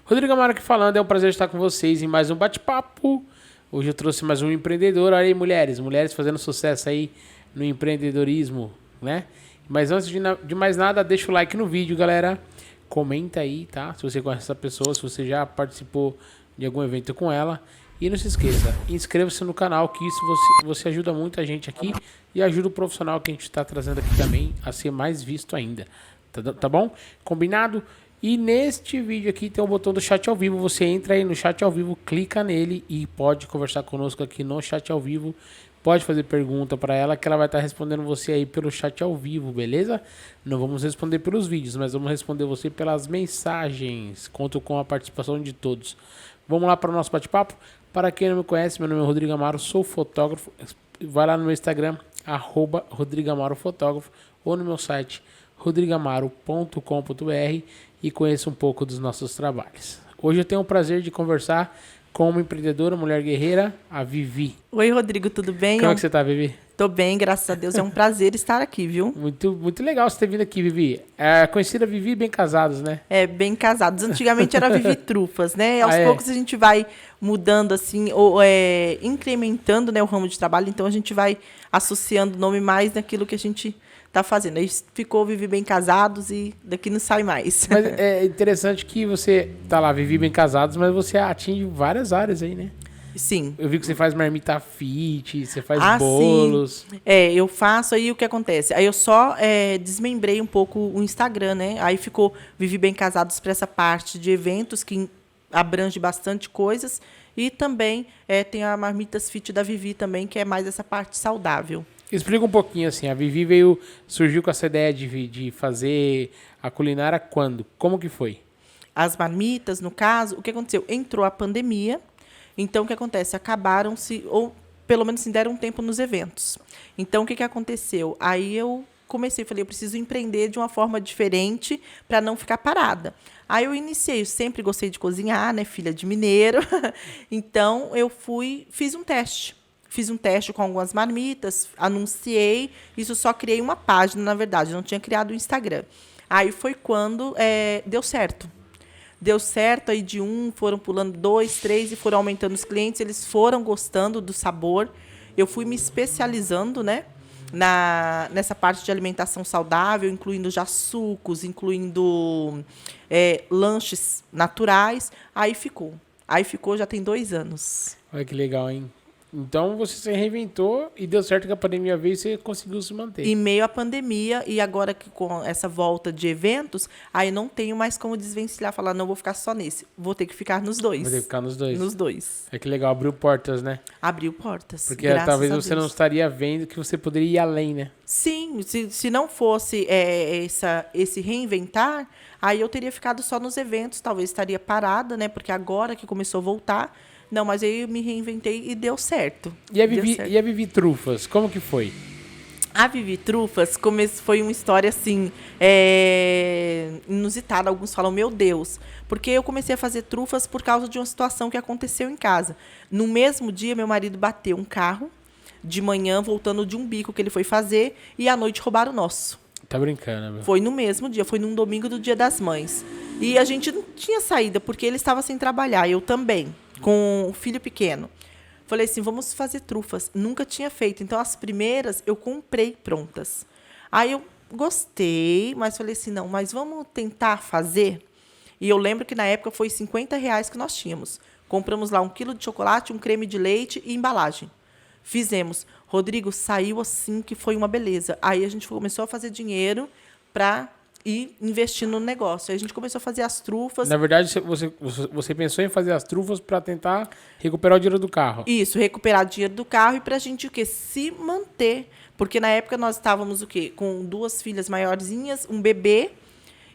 Rodrigo Amaro aqui falando, é um prazer estar com vocês em mais um bate-papo. Hoje eu trouxe mais um empreendedor. Olha aí, mulheres fazendo sucesso aí no empreendedorismo, né? Mas antes de mais nada, deixa o like no vídeo, galera. Comenta aí, tá? Se você conhece essa pessoa, se você já participou de algum evento com ela. E não se esqueça, inscreva-se no canal, que isso você ajuda muito a gente aqui e ajuda o profissional que a gente está trazendo aqui também a ser mais visto ainda. Tá bom? Combinado? E neste vídeo aqui tem o botão do chat ao vivo. Você entra aí no chat ao vivo, clica nele e pode conversar conosco aqui no chat ao vivo. Pode fazer pergunta para ela que ela vai estar respondendo você aí pelo chat ao vivo, beleza? Não vamos responder pelos vídeos, mas vamos responder você pelas mensagens. Conto com a participação de todos. Vamos lá para o nosso bate-papo? Para quem não me conhece, meu nome é Rodrigo Amaro, sou fotógrafo. Vai lá no meu Instagram, @RodrigoAmaroFotógrafo, ou no meu site, rodrigamaro.com.br, e conheça um pouco dos nossos trabalhos. Hoje eu tenho o prazer de conversar com uma empreendedora, mulher guerreira, a Vivi. Oi, Rodrigo, tudo bem? Como é que você tá, Vivi? Tô bem, graças a Deus. É um prazer estar aqui, viu? Muito legal você ter vindo aqui, Vivi. É conhecida Vivi Bem Casados, né? É, bem casados. Antigamente era Vivi Trufas, né? Aos poucos a gente vai mudando, assim, ou incrementando, né, o ramo de trabalho. Então, a gente vai associando o nome mais naquilo que a gente tá fazendo. Aí ficou Vivi Bem Casados e daqui não sai mais. Mas é interessante que você tá lá, Vivi Bem Casados, mas você atinge várias áreas aí, né? Sim. Eu vi que você faz marmita fit, você faz bolos. Sim. Eu faço, aí o que acontece? Aí eu só desmembrei um pouco o Instagram, né? Aí ficou Vivi Bem Casados para essa parte de eventos que abrange bastante coisas. E também tem a Marmitas Fit da Vivi também, que é mais essa parte saudável. Explica um pouquinho assim, a Vivi surgiu com essa ideia de fazer a culinária quando? Como que foi? As marmitas, no caso, o que aconteceu? Entrou a pandemia. Então, o que acontece? Acabaram-se, ou pelo menos se deram um tempo nos eventos. Então, o que aconteceu? Aí eu falei, eu preciso empreender de uma forma diferente para não ficar parada. Aí eu iniciei, eu sempre gostei de cozinhar, né, filha de mineiro. Então, fiz um teste. Fiz um teste com algumas marmitas, anunciei, isso só criei uma página, na verdade, não tinha criado o Instagram. Aí foi quando deu certo. Deu certo, aí de foram pulando 2, 3 e foram aumentando os clientes. Eles foram gostando do sabor. Eu fui me especializando, né, nessa parte de alimentação saudável, incluindo já sucos, incluindo lanches naturais. Aí ficou, já tem 2 anos. Olha que legal, hein? Então você se reinventou e deu certo que a pandemia veio e você conseguiu se manter. Em meio à pandemia, e agora que com essa volta de eventos, aí não tenho mais como desvencilhar, falar, não vou ficar só nesse. Vou ter que ficar nos dois. Vou ter que ficar nos dois. Nos dois. É que legal, abriu portas, né? Abriu portas. Porque talvez você não estaria vendo que você poderia ir além, né? Sim, se não fosse esse reinventar, aí eu teria ficado só nos eventos, talvez estaria parada, né? Porque agora que começou a voltar. Não, mas aí eu me reinventei e deu certo. E a Vivi Trufas, como que foi? A Vivi Trufas foi uma história assim inusitada. Alguns falam, meu Deus, porque eu comecei a fazer trufas por causa de uma situação que aconteceu em casa. No mesmo dia, meu marido bateu um carro de manhã, voltando de um bico que ele foi fazer, e à noite roubaram o nosso. Tá brincando, meu. Foi no mesmo dia, foi num domingo do Dia das Mães. E a gente não tinha saída, porque ele estava sem trabalhar, eu também, com o filho pequeno. Falei assim, vamos fazer trufas. Nunca tinha feito. Então, as primeiras eu comprei prontas. Aí eu gostei, mas falei assim, não, mas vamos tentar fazer? E eu lembro que na época foi R$50 que nós tínhamos. Compramos lá 1 quilo de chocolate, um creme de leite e embalagem. Fizemos. Rodrigo, saiu assim que foi uma beleza. Aí a gente começou a fazer dinheiro para ir investindo no negócio. Aí a gente começou a fazer as trufas. Na verdade, você pensou em fazer as trufas para tentar recuperar o dinheiro do carro. Isso, recuperar o dinheiro do carro e para a gente o quê? Se manter. Porque na época nós estávamos o quê? Com 2 filhas maiorzinhas, um bebê,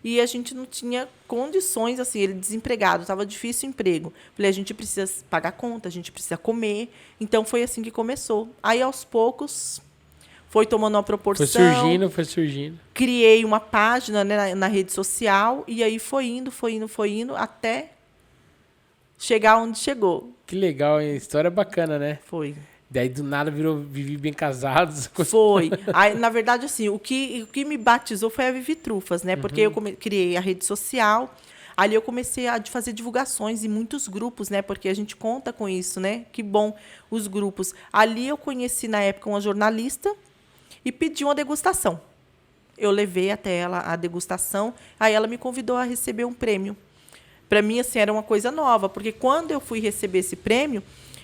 e a gente não tinha condições, assim, ele desempregado, estava difícil o emprego. Falei, a gente precisa pagar conta, a gente precisa comer. Então, foi assim que começou. Aí, aos poucos, foi tomando uma proporção. Foi surgindo. Criei uma página, né, na rede social, e aí foi indo, até chegar onde chegou. Que legal, hein? História bacana, né? Foi. Daí, do nada, virou Vivi Bem Casados. Foi. Aí, na verdade, assim, o que me batizou foi a Vivi Trufas, né? Porque eu criei a rede social. Ali eu comecei a fazer divulgações em muitos grupos, né? Porque a gente conta com isso, né? Que bom, os grupos. Ali eu conheci, na época, uma jornalista e pedi uma degustação. Eu levei até ela a degustação, aí ela me convidou a receber um prêmio. Para mim, assim, era uma coisa nova, porque quando eu fui receber esse prêmio,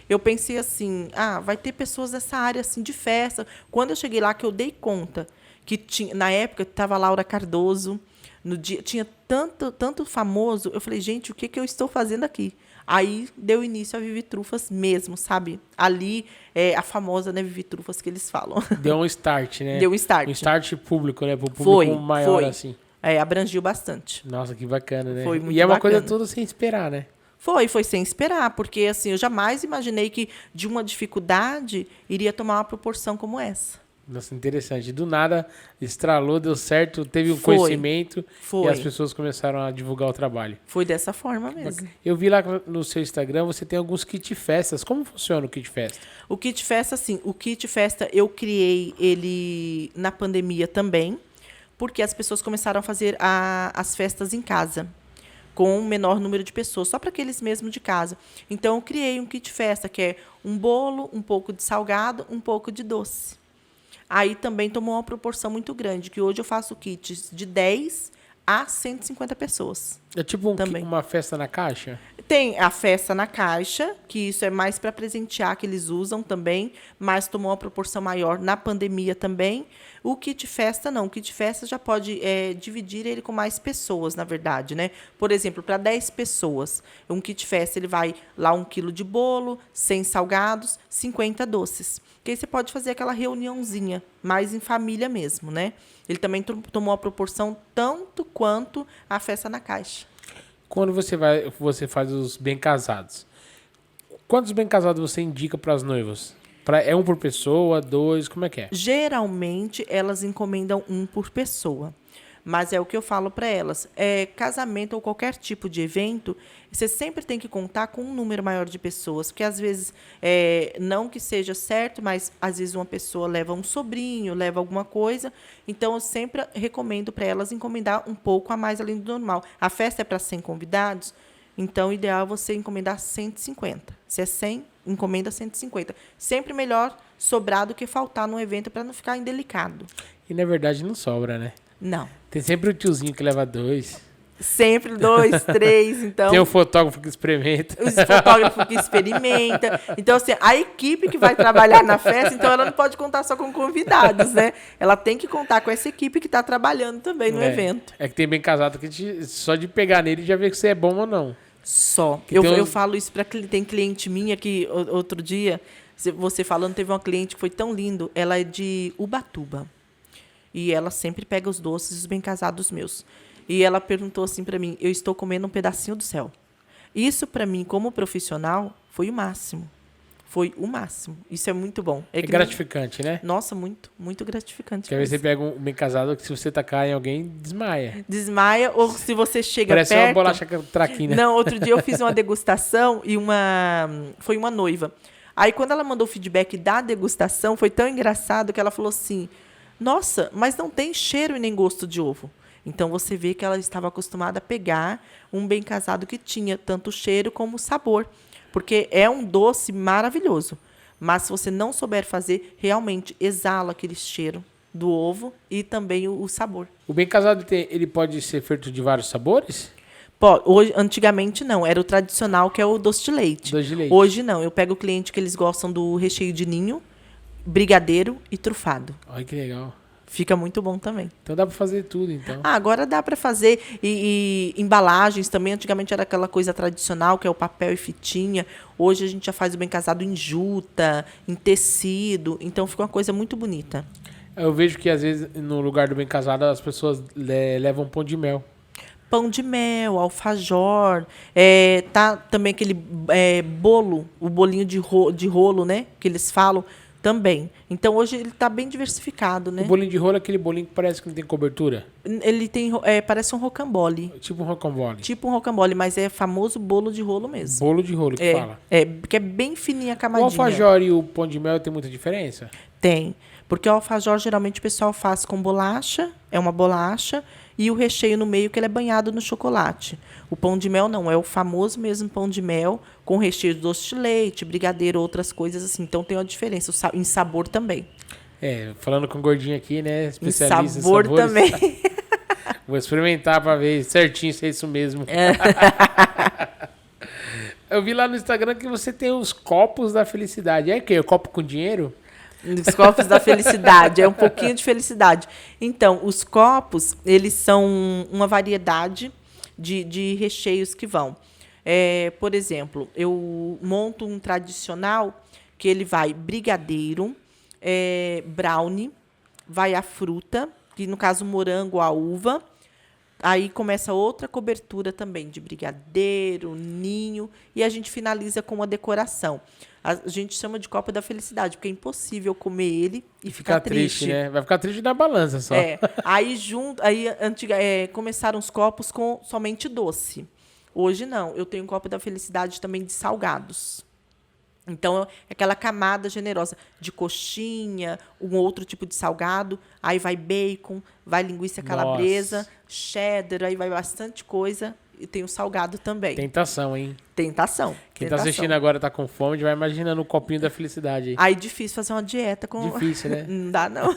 eu pensei assim, vai ter pessoas dessa área assim, de festa. Quando eu cheguei lá, que eu dei conta, que tinha, na época estava Laura Cardoso, no dia, tinha tanto famoso, eu falei, gente, o que eu estou fazendo aqui? Aí deu início a Vivi Trufas mesmo, sabe? Ali, a famosa, né, Vivi Trufas que eles falam. Deu um start, né? Deu um start. Um start público, né? Pro público maior, assim. Abrangiu bastante. Nossa, que bacana, né? Foi muito e é uma bacana. coisa toda sem esperar, né? Foi sem esperar, porque assim, eu jamais imaginei que de uma dificuldade iria tomar uma proporção como essa. Nossa, interessante. Do nada, estralou, deu certo, teve um conhecimento e as pessoas começaram a divulgar o trabalho. Foi dessa forma mesmo. Eu vi lá no seu Instagram, você tem alguns kit festas. Como funciona o kit festa? O kit festa, assim, o kit festa eu criei ele na pandemia também, porque as pessoas começaram a fazer as festas em casa, com um menor número de pessoas, só para aqueles mesmo de casa. Então, eu criei um kit festa, que é um bolo, um pouco de salgado, um pouco de doce. Aí também tomou uma proporção muito grande, que hoje eu faço kits de 10 a 150 pessoas. É tipo uma festa na caixa? Tem a festa na caixa, que isso é mais para presentear, que eles usam também, mas tomou uma proporção maior na pandemia também. O kit festa, não. O kit festa já pode dividir ele com mais pessoas, na verdade, né? Por exemplo, para 10 pessoas, um kit festa ele vai lá 1 quilo de bolo, 100 salgados, 50 doces. Que aí você pode fazer aquela reuniãozinha, mais em família mesmo, né? Ele também tomou uma proporção tanto quanto a festa na caixa. Quando você faz os bem casados, quantos bem casados você indica para as noivas? É um por pessoa, 2, como é que é? Geralmente, elas encomendam 1 por pessoa. Mas é o que eu falo para elas. Casamento ou qualquer tipo de evento, você sempre tem que contar com um número maior de pessoas. Porque, às vezes, não que seja certo, mas, às vezes, uma pessoa leva um sobrinho, leva alguma coisa. Então, eu sempre recomendo para elas encomendar um pouco a mais além do normal. A festa é para 100 convidados, então, o ideal é você encomendar 150. Se é 100, encomenda 150. Sempre melhor sobrar do que faltar no evento para não ficar indelicado. E, na verdade, não sobra, né? Não. Tem sempre o tiozinho que leva 2. Sempre 2, 3, então... Tem o fotógrafo que experimenta. Os fotógrafos que experimenta. Então, assim, a equipe que vai trabalhar na festa, então ela não pode contar só com convidados, né? Ela tem que contar com essa equipe que está trabalhando também no evento. É que tem bem casado que só de pegar nele já vê que você é bom ou não. Só. Eu falo isso para... Tem cliente minha que outro dia, você falando, teve uma cliente que foi tão lindo. Ela é de Ubatuba. E ela sempre pega os doces e os bem casados meus. E ela perguntou assim para mim, eu estou comendo um pedacinho do céu. Isso, para mim, como profissional, foi o máximo. Foi o máximo. Isso é muito bom. É gratificante, né? Nossa, muito, muito gratificante. Porque às vezes você pega um bem casado que se você tacar em alguém, desmaia. Desmaia, ou se você chega Parece perto... uma bolacha traquina. Não, outro dia eu fiz uma degustação e foi uma noiva. Aí, quando ela mandou o feedback da degustação, foi tão engraçado que ela falou assim... Nossa, mas não tem cheiro e nem gosto de ovo. Então, você vê que ela estava acostumada a pegar um bem casado que tinha tanto cheiro como sabor. Porque é um doce maravilhoso. Mas, se você não souber fazer, realmente exala aquele cheiro do ovo e também o sabor. O bem casado, ele pode ser feito de vários sabores? Hoje, antigamente, não. Era o tradicional, que é o doce de leite. Doce de leite. Hoje, não. Eu pego o cliente que eles gostam do recheio de ninho, brigadeiro e trufado. Olha que legal. Fica muito bom também. Então dá para fazer tudo, então. Agora dá para fazer. E embalagens também. Antigamente era aquela coisa tradicional, que é o papel e fitinha. Hoje a gente já faz o bem casado em juta, em tecido. Então fica uma coisa muito bonita. Eu vejo que às vezes no lugar do bem casado as pessoas levam pão de mel. Pão de mel, alfajor. Tá também aquele bolo, o bolinho de rolo, né? Que eles falam. Também. Então, hoje ele está bem diversificado, né? O bolinho de rolo é aquele bolinho que parece que não tem cobertura? Ele tem, parece um rocambole. Tipo um rocambole. Tipo um rocambole, mas é famoso bolo de rolo mesmo. Bolo de rolo que fala. Que é bem fininha a camadinha. O alfajor e o pão de mel tem muita diferença? Tem. Porque o alfajor, geralmente, o pessoal faz com bolacha, é uma bolacha, e o recheio no meio, que ele é banhado no chocolate. O pão de mel não, é o famoso mesmo pão de mel, com recheio de doce de leite, brigadeiro, outras coisas assim. Então tem uma diferença, em sabor também. Falando com o gordinho aqui, né? Em Especialista sabor em sabores. também. Vou experimentar pra ver certinho se é isso mesmo. Eu vi lá no Instagram que você tem os copos da felicidade. É o quê? O copo com dinheiro? Os copos da felicidade, é um pouquinho de felicidade. Então, os copos, eles são uma variedade de recheios que vão. Por exemplo, eu monto um tradicional que ele vai brigadeiro, brownie, vai a fruta, que no caso morango, a uva. Aí começa outra cobertura também de brigadeiro, ninho, e a gente finaliza com uma decoração. A gente chama de copo da felicidade, porque é impossível comer ele e ficar triste. Né? Vai ficar triste na balança só. Começaram os copos com somente doce. Hoje não, eu tenho um copo da felicidade também de salgados. Então, é aquela camada generosa de coxinha, um outro tipo de salgado, aí vai bacon, vai linguiça calabresa, cheddar, aí vai bastante coisa. E tem o salgado também. Tentação, hein? Tentação. Quem tá assistindo agora tá com fome, vai imaginando o copinho da felicidade aí. Aí difícil fazer uma dieta com... Difícil, né? Não dá, não.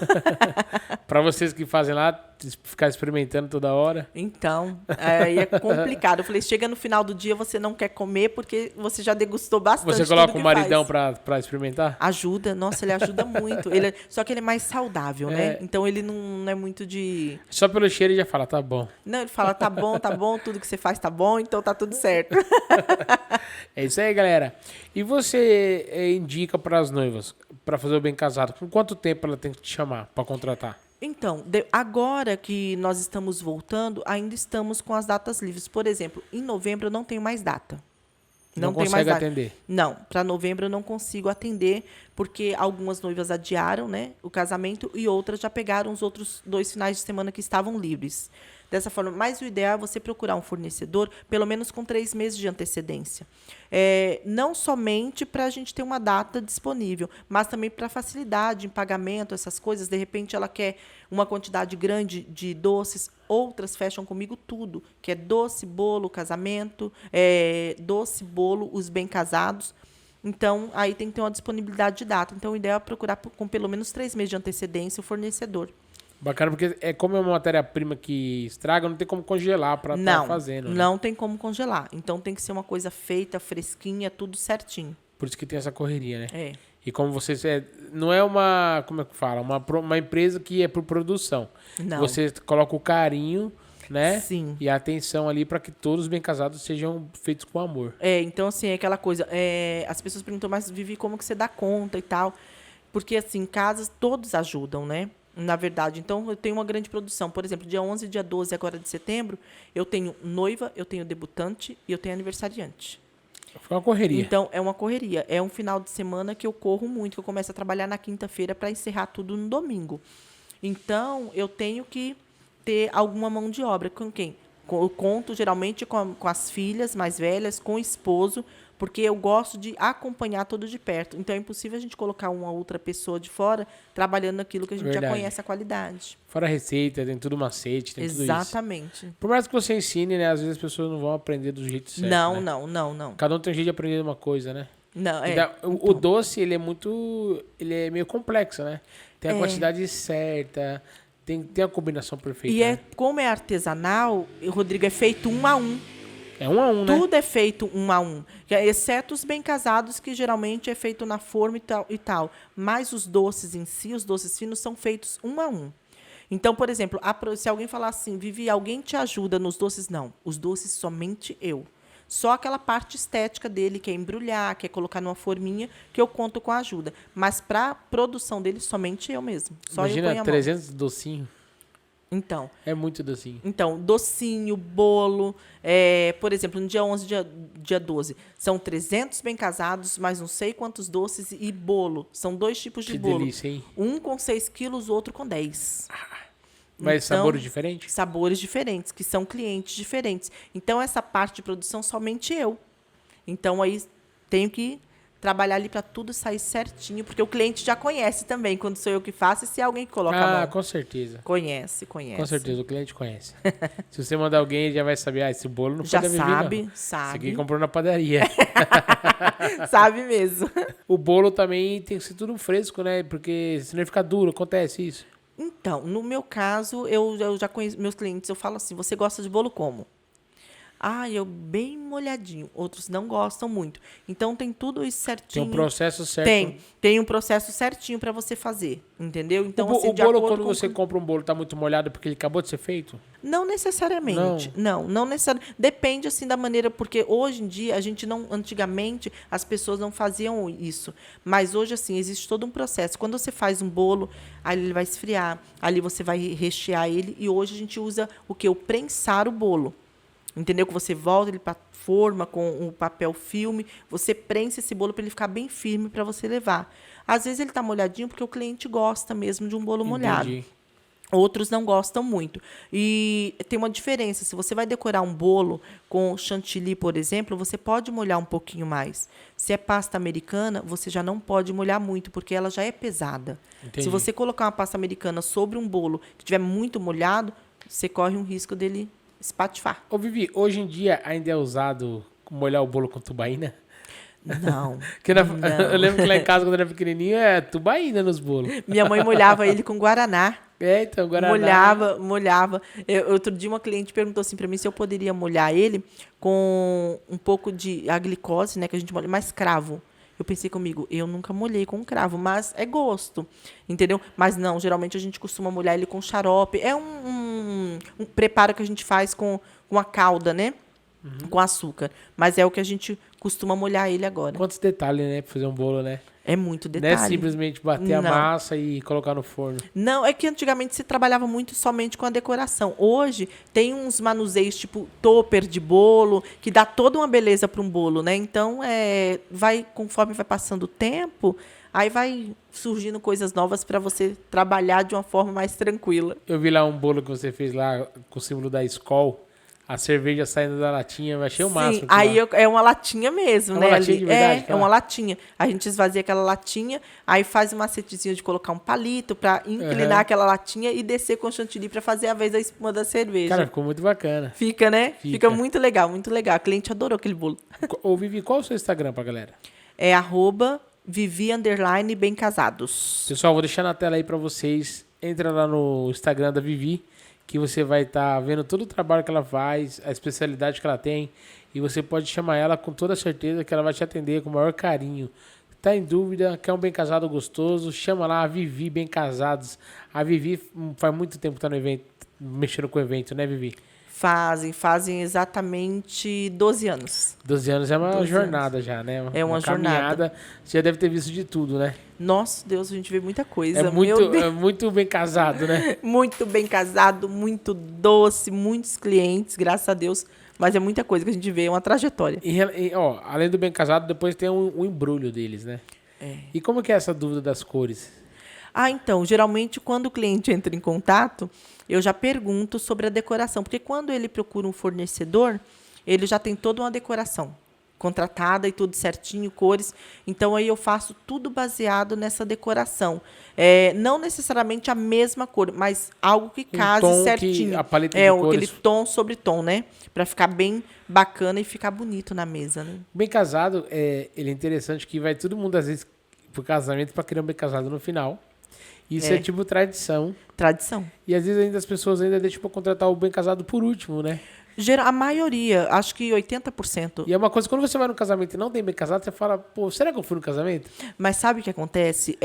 Pra vocês que fazem lá, ficar experimentando toda hora. Então, aí é complicado. Eu falei, chega no final do dia, você não quer comer porque você já degustou bastante. Você coloca o maridão pra experimentar? Ajuda. Nossa, ele ajuda muito. Só que ele é mais saudável, né? Então, ele não é muito de... Só pelo cheiro ele já fala, tá bom. Não, ele fala, tá bom, tudo que você faz tá bom, então tá tudo certo. É isso aí, galera. E você indica para as noivas, para fazer o bem casado, com quanto tempo ela tem que te chamar para contratar? Então, agora que nós estamos voltando, ainda estamos com as datas livres. Por exemplo, em novembro eu não tenho mais data. Não consegue atender? Não, para novembro eu não consigo atender, porque algumas noivas adiaram, né, o casamento e outras já pegaram os outros 2 finais de semana que estavam livres. Dessa forma, mas o ideal é você procurar um fornecedor, pelo menos com 3 meses de antecedência. Não somente para a gente ter uma data disponível, mas também para facilidade em pagamento, essas coisas. De repente, ela quer uma quantidade grande de doces, outras fecham comigo tudo, que é doce, bolo, casamento, doce, bolo, os bem casados. Então, aí tem que ter uma disponibilidade de data. Então, o ideal é procurar com pelo menos 3 meses de antecedência o fornecedor. Bacana, porque como é uma matéria-prima que estraga, não tem como congelar para estar fazendo. Né? Não tem como congelar. Então tem que ser uma coisa feita, fresquinha, tudo certinho. Por isso que tem essa correria, né? É. E como vocês... não é uma... Como é que fala? Uma empresa que é por produção. Não. Você coloca o carinho, né? Sim. E a atenção ali para que todos os bem casados sejam feitos com amor. Então assim, é aquela coisa... as pessoas perguntam, mas Vivi, como que você dá conta e tal? Porque assim, casas, todos ajudam, né? Na verdade, então eu tenho uma grande produção. Por exemplo, dia 11 e dia 12 agora de setembro, eu tenho noiva, eu tenho debutante e eu tenho aniversariante. Foi uma correria. Então, é uma correria. É um final de semana que eu corro muito, que eu começo a trabalhar na quinta-feira para encerrar tudo no domingo. Então, eu tenho que ter alguma mão de obra. Com quem? Eu conto geralmente com as filhas mais velhas, com o esposo, porque eu gosto de acompanhar tudo de perto. Então, é impossível a gente colocar uma outra pessoa de fora trabalhando naquilo que a gente já conhece a qualidade. Fora a receita, tem tudo macete, tem tudo isso. Exatamente. Por mais que você ensine, né? Às vezes as pessoas não vão aprender do jeito certo, Não, né? não. Cada um tem um jeito de aprender uma coisa, né? Não, O doce, ele é meio complexo, né? Tem a quantidade certa, tem a combinação perfeita. E como é artesanal, Rodrigo, é feito 1 a 1. É 1 a 1, né? Tudo é feito 1 a 1, exceto os bem casados, que geralmente é feito na forma e tal. Mas os doces em si, os doces finos, são feitos 1 a 1. Então, por exemplo, se alguém falar assim, Vivi, alguém te ajuda nos doces? Não, os doces somente eu. Só aquela parte estética dele, que é embrulhar, que é colocar numa forminha, que eu conto com a ajuda. Mas para a produção dele, somente eu mesmo. Só Imagina, eu ponho a 300 docinhos. Então. É muito docinho. Então, docinho, bolo. Por exemplo, no dia 11, dia 12, são 300 bem casados, mais não sei quantos doces e bolo. São 2 tipos de bolo. Que delícia, hein? Um com 6 quilos, o outro com 10. Mas então, sabores diferentes? Sabores diferentes, que são clientes diferentes. Então, essa parte de produção, somente eu. Então, aí tenho que trabalhar ali para tudo sair certinho, porque o cliente já conhece também, quando sou eu que faço, e se é alguém que coloca a mão. Com certeza. Conhece. Com certeza, o cliente conhece. Se você mandar alguém, ele já vai saber, esse bolo não foi da Vivi, não. Sabe. Esse aqui comprou na padaria. Sabe mesmo. O bolo também tem que ser tudo fresco, né? Porque senão ele fica duro, acontece isso. Então, no meu caso, eu já conheço meus clientes, eu falo assim, você gosta de bolo como? Eu bem molhadinho. Outros não gostam muito. Então, tem tudo isso certinho. Tem um processo certo. Tem um processo certinho para você fazer, entendeu? Então, o bolo, quando você compra um bolo, tá muito molhado porque ele acabou de ser feito? Não necessariamente. Não necessariamente. Depende, assim, da maneira, porque hoje em dia, antigamente, as pessoas não faziam isso. Mas hoje, assim, existe todo um processo. Quando você faz um bolo, aí ele vai esfriar, ali você vai rechear ele, e hoje a gente usa o quê? O prensar o bolo. Entendeu? Que você volta ele para forma com o papel filme, você prensa esse bolo para ele ficar bem firme para você levar. Às vezes ele está molhadinho porque o cliente gosta mesmo de um bolo molhado. Outros não gostam muito. E tem uma diferença. Se você vai decorar um bolo com chantilly, por exemplo, você pode molhar um pouquinho mais. Se é pasta americana, você já não pode molhar muito, porque ela já é pesada. Entendi. Se você colocar uma pasta americana sobre um bolo que estiver muito molhado, você corre um risco dele espatifar. Ô, Vivi, hoje em dia ainda é usado molhar o bolo com tubaína? Não. Eu lembro que lá em casa, quando eu era pequenininho, tubaína nos bolos. Minha mãe molhava ele com guaraná. Então, guaraná. Molhava. Outro dia uma cliente perguntou assim para mim se eu poderia molhar ele com um pouco de a glicose, né, que a gente molha, mas cravo. Eu pensei comigo, eu nunca molhei com cravo, mas é gosto, entendeu? Mas não, geralmente a gente costuma molhar ele com xarope. É um preparo que a gente faz com a calda, né? Com açúcar. Mas é o que a gente costuma molhar ele agora. Quantos detalhes, né, pra fazer um bolo, né? É muito detalhe. Não é simplesmente bater a massa e colocar no forno. Não, é que antigamente se trabalhava muito somente com a decoração. Hoje tem uns manuseios tipo topper de bolo, que dá toda uma beleza para um bolo, né? Então, conforme vai passando o tempo, aí vai surgindo coisas novas para você trabalhar de uma forma mais tranquila. Eu vi lá um bolo que você fez lá com o símbolo da Skol. A cerveja saindo da latinha, eu achei o máximo. Aí é uma latinha mesmo, né? É uma latinha de verdade? É uma latinha. A gente esvazia aquela latinha, aí faz um macetezinho de colocar um palito para inclinar aquela latinha e descer com chantilly para fazer a vez da espuma da cerveja. Cara, ficou muito bacana. Fica, né? Fica muito legal, muito legal. A cliente adorou aquele bolo. Ô, Vivi, qual é o seu Instagram pra galera? É @Vivi_Bem-Casados. Pessoal, vou deixar na tela aí pra vocês. Entra lá no Instagram da Vivi, que você vai estar vendo todo o trabalho que ela faz, a especialidade que ela tem, e você pode chamar ela com toda certeza que ela vai te atender com o maior carinho. Tá em dúvida, quer um bem casado gostoso, chama lá a Vivi Bem Casados. A Vivi faz muito tempo que tá no evento, mexendo com o evento, né, Vivi? Fazem exatamente 12 anos. 12 anos é uma jornada já, né? É uma jornada. Você já deve ter visto de tudo, né? Nossa, Deus, a gente vê muita coisa. É muito bem casado, né? Muito bem casado, muito doce, muitos clientes, graças a Deus. Mas é muita coisa que a gente vê, é uma trajetória. Além do bem casado, depois tem o embrulho deles, né? E como que é essa dúvida das cores? Então, geralmente quando o cliente entra em contato, eu já pergunto sobre a decoração. Porque quando ele procura um fornecedor, ele já tem toda uma decoração contratada e tudo certinho, cores. Então, aí eu faço tudo baseado nessa decoração. Não necessariamente a mesma cor, mas algo que case tom certinho. A paleta de cores. Aquele tom sobre tom, né? Para ficar bem bacana e ficar bonito na mesa, né? Bem casado, ele é interessante que vai todo mundo, às vezes, pro casamento para querer um bem casado no final. Isso é tipo tradição. Tradição. E às vezes ainda as pessoas ainda deixam para contratar o bem casado por último, né? A maioria, acho que 80%. E é uma coisa, quando você vai no casamento e não tem bem casado, você fala, pô, será que eu fui no casamento? Mas sabe o que acontece?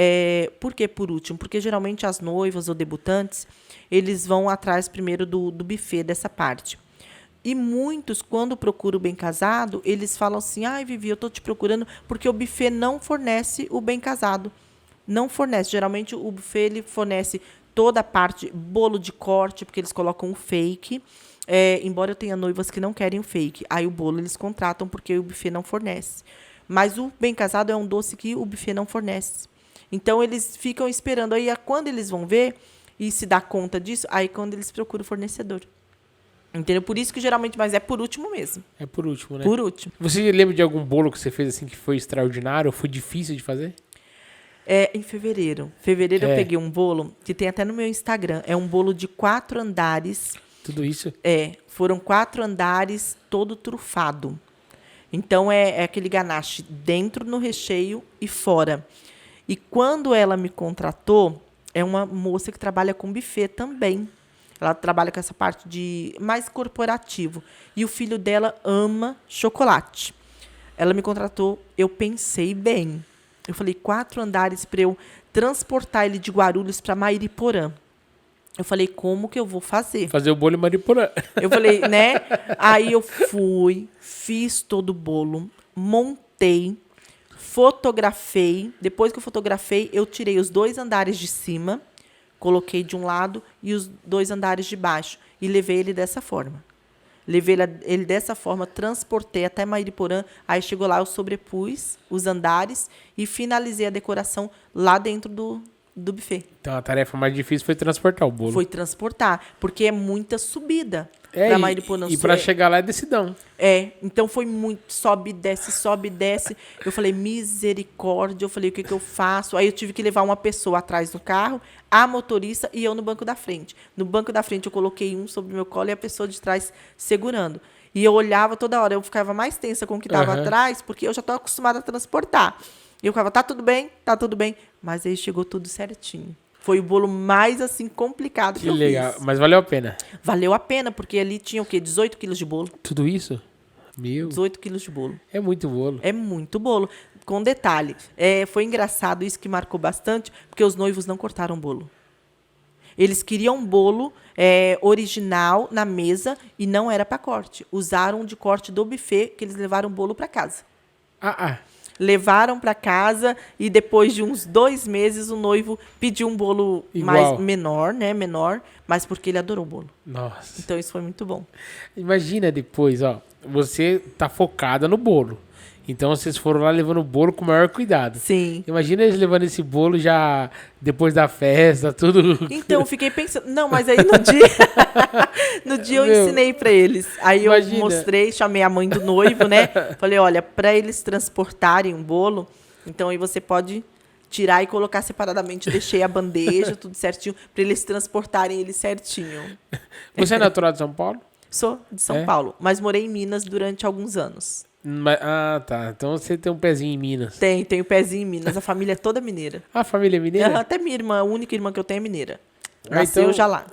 Por que por último? Porque geralmente as noivas ou debutantes, eles vão atrás primeiro do buffet dessa parte. E muitos, quando procuram o bem casado, eles falam assim, Vivi, eu estou te procurando porque o buffet não fornece o bem casado. Não fornece. Geralmente o buffet ele fornece toda a parte, bolo de corte, porque eles colocam o fake. Embora eu tenha noivas que não querem o fake. Aí o bolo eles contratam porque o buffet não fornece. Mas o bem casado é um doce que o buffet não fornece. Então eles ficam esperando. Aí quando eles vão ver e se dá conta disso, aí quando eles procuram o fornecedor. Entendeu? Por isso que geralmente, mas é por último mesmo. É por último, né? Por último. Você lembra de algum bolo que você fez assim que foi extraordinário ou foi difícil de fazer? Em fevereiro. Fevereiro eu peguei um bolo, que tem até no meu Instagram. É um bolo de 4 andares. Tudo isso? Foram 4 andares, todo trufado. Então, é aquele ganache dentro no recheio e fora. E quando ela me contratou, é uma moça que trabalha com buffet também. Ela trabalha com essa parte de mais corporativo. E o filho dela ama chocolate. Ela me contratou, eu pensei bem. Eu falei, 4 andares para eu transportar ele de Guarulhos para Mairiporã. Eu falei, como que eu vou fazer? Fazer o bolo em Mariporã. Eu falei, né? Aí eu fui, fiz todo o bolo, montei, fotografei. Depois que eu fotografei, eu tirei os 2 andares de cima, coloquei de um lado e os 2 andares de baixo. E levei ele dessa forma. Levei ele dessa forma, transportei até Mairiporã. Aí chegou lá, eu sobrepus os andares e finalizei a decoração lá dentro do buffet. Então a tarefa mais difícil foi transportar o bolo. Foi transportar, porque é muita subida para Mairiporã. E para chegar lá é decidão. Então foi muito, sobe, desce. Eu falei, misericórdia, eu falei, o que eu faço? Aí eu tive que levar uma pessoa atrás do carro, a motorista e eu no banco da frente. No banco da frente eu coloquei um sobre o meu colo e a pessoa de trás segurando. E eu olhava toda hora, eu ficava mais tensa com o que estava atrás, porque eu já estou acostumada a transportar. E eu ficava, tá tudo bem. Mas aí chegou tudo certinho. Foi o bolo mais, assim, complicado que eu legal. fiz. Mas valeu a pena? Valeu a pena, porque ali tinha o quê? 18 quilos de bolo. Tudo isso? 18 quilos de bolo. É muito bolo. É muito bolo. Com detalhe, foi engraçado isso que marcou bastante, porque os noivos não cortaram bolo. Eles queriam um bolo original na mesa e não era para corte. Usaram de corte do buffet, que eles levaram o bolo para casa. Levaram para casa e depois de uns 2 meses o noivo pediu um bolo mais menor, né? Menor, mas porque ele adorou o bolo. Nossa. Então isso foi muito bom. Imagina depois, você tá focada no bolo. Então vocês foram lá levando o bolo com o maior cuidado. Sim. Imagina eles levando esse bolo já depois da festa, tudo. Então eu fiquei pensando, não, mas aí no dia eu ensinei para eles. Aí eu mostrei, chamei a mãe do noivo, né? Falei, olha, para eles transportarem um bolo, então aí você pode tirar e colocar separadamente. Deixei a bandeja, tudo certinho, para eles transportarem ele certinho. Você é natural de São Paulo? Sou de São Paulo, mas morei em Minas durante alguns anos. Tá. Então você tem um pezinho em Minas. Tenho pezinho em Minas. A família é toda mineira. A família é mineira? Até minha irmã, a única irmã que eu tenho é mineira. Nasceu então, já lá.